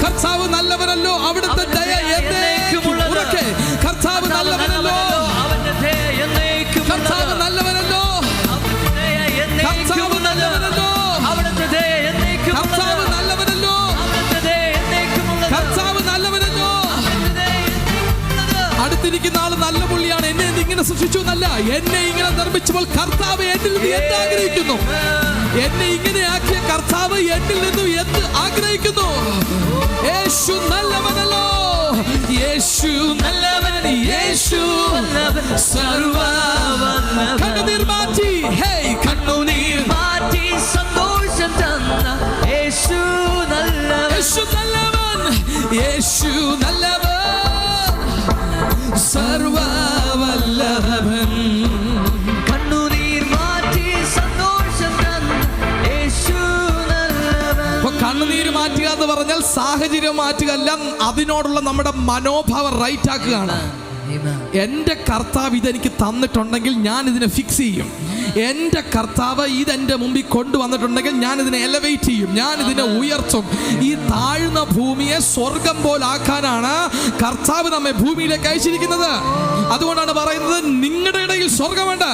കർത്താവ് നല്ലവനല്ലോ, അവിടുത്തെ ദയ എന്നേക്കുമുള്ളത്. ഉറക്കെ, കർത്താവ് നല്ലവനല്ലോ, അവന്റെ ദയ എന്നേക്കുമുള്ളത്. കർത്താവ് നല്ലവനല്ലോ, അവന്റെ ദയ കർത്താവ് നല്ലവനല്ലോ, അവിടുത്തെ ദയ എന്നേക്കുമുള്ളത്. കർത്താവ് നല്ലവനല്ലോ, അവന്റെ ദയ എന്നേക്കുമുള്ളത്. കർത്താവ് നല്ലവനല്ലോ. അവന്റെ ദയ എന്നേക്കുമുള്ളത്. അടുത്തിരിക്കുന്ന ആള് നല്ല പുള്ളിയാണ്, എന്നെ ഇങ്ങനെ സൃഷ്ടിച്ചു എന്നല്ല, എന്നെ ഇങ്ങനെ നിർമ്മിച്ചപ്പോൾ കർത്താവ് എന്നിൽ നിന്ന് എന്ത് ആഗ്രഹിക്കുന്നു? എന്നെ ഇങ്ങനെ ആക്കിയ കർത്താവ് എന്നിൽ നിന്നും എന്ത് ആഗ്രഹിക്കുന്നു? യേശു നല്ലവനല്ലോ, യേശു നല്ലവൻ, യേശു സർവവല്ലഭൻ. കണ്ണുനീർ മാറ്റി, ഹേയ് കണ്ണുനീർ മാറ്റി സന്തോഷം തന്ന യേശു നല്ലവൻ. യേശു നല്ലവൻ, യേശു നല്ലവൻ, സർവവല്ലഭൻ. കണ്ണുനീർ മാറ്റി സന്തോഷം തന്ന യേശു നല്ലവൻ. കണ്ണുനീര് മാറ്റുക എന്ന് പറഞ്ഞാൽ സാഹചര്യം മാറ്റുക അല്ല, അതിനോടുള്ള നമ്മുടെ മനോഭാവം റൈറ്റ് ആക്കുകയാണ്. എൻ്റെ കർത്താവ് ഇതെനിക്ക് തന്നിട്ടുണ്ടെങ്കിൽ ഞാൻ ഇതിനെ ഫിക്സ് ചെയ്യും. എൻ്റെ കർത്താവ് ഇതെൻ്റെ മുമ്പിൽ കൊണ്ടുവന്നിട്ടുണ്ടെങ്കിൽ ഞാൻ ഇതിനെ എലവേറ്റ് ചെയ്യും, ഞാൻ ഇതിനെ ഉയർത്തും. ഈ താഴ്ന്ന ഭൂമിയെ സ്വർഗം പോലാക്കാനാണ് കർത്താവ് നമ്മെ ഭൂമിയിലേക്ക് അയച്ചിരിക്കുന്നത്. അതുകൊണ്ടാണ് പറയുന്നത്, നിങ്ങളുടെ ഇടയിൽ സ്വർഗമുണ്ട്.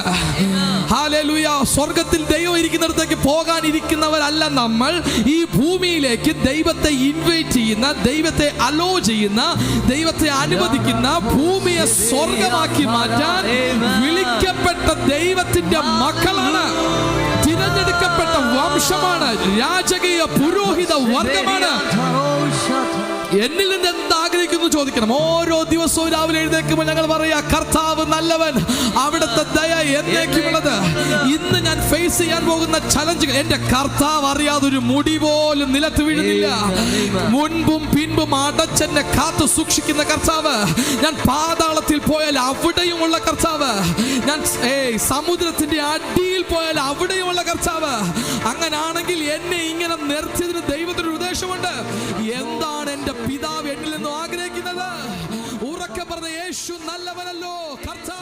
ഹല്ലേലൂയ. സ്വർഗത്തിൽ ദൈവം ഇരിക്കുന്നിടത്തേക്ക് പോകാനിരിക്കുന്നവരല്ല നമ്മൾ. ഈ ഭൂമിയിലേക്ക് ദൈവത്തെ ഇൻവൈറ്റ് ചെയ്യുന്ന, ദൈവത്തെ അലോ ചെയ്യുന്ന, ദൈവത്തെ അനുവദിക്കുന്ന, ഭൂമിയെ സ്വർഗമാക്കി മാറ്റാൻ വിളിക്കപ്പെട്ട ദൈവത്തിന്റെ മക്കളാണ്. തിരഞ്ഞെടുക്കപ്പെട്ട വംശമാണ്, രാജകീയ പുരോഹിത വർഗമാണ്. എന്നിൽ നിന്ന് എന്താഗ്രഹിക്കുന്നു? ആഗ്രഹിക്കുന്നു ചോദിക്കണം. ഓരോ ദിവസവും രാവിലെ എഴുന്നേൽക്കുമ്പോൾ ഞങ്ങൾ പറയാ, കർത്താവ് നല്ലവൻ, അവിടുത്തെ ദയ എന്നേക്കുമുള്ളത്. ഇന്ന് ഞാൻ ഫേസ് ചെയ്യാൻ പോകുന്ന ചലഞ്ചുകൾ എന്റെ കർത്താവ് അറിയാതെ ഒരു മുടി പോലും നിലത്ത് വീഴുന്നില്ല. മുൻപും പിൻപും അടച്ചെന്നെ കാത്തു സൂക്ഷിക്കുന്ന കർത്താവ്. ഞാൻ പാതാളത്തിൽ പോയാൽ അവിടെയുമുള്ള കർത്താവ്. ഞാൻ സമുദ്രത്തിന്റെ അടിയിൽ പോയാൽ അവിടെയുമുള്ള കർത്താവ്. അങ്ങനാണെങ്കിൽ എന്നെ ഇങ്ങനെ നിർത്തിയതിന് ദൈവത്തിന് ഉദ്ദേശമുണ്ട്. എന്താണ് എന്റെ പിതാവ് എന്നിൽ നിന്നും ആഗ്രഹിക്കുന്നത്? ഉറക്കെ പറഞ്ഞ യേശു നല്ലവനല്ലോ, കർത്താവ്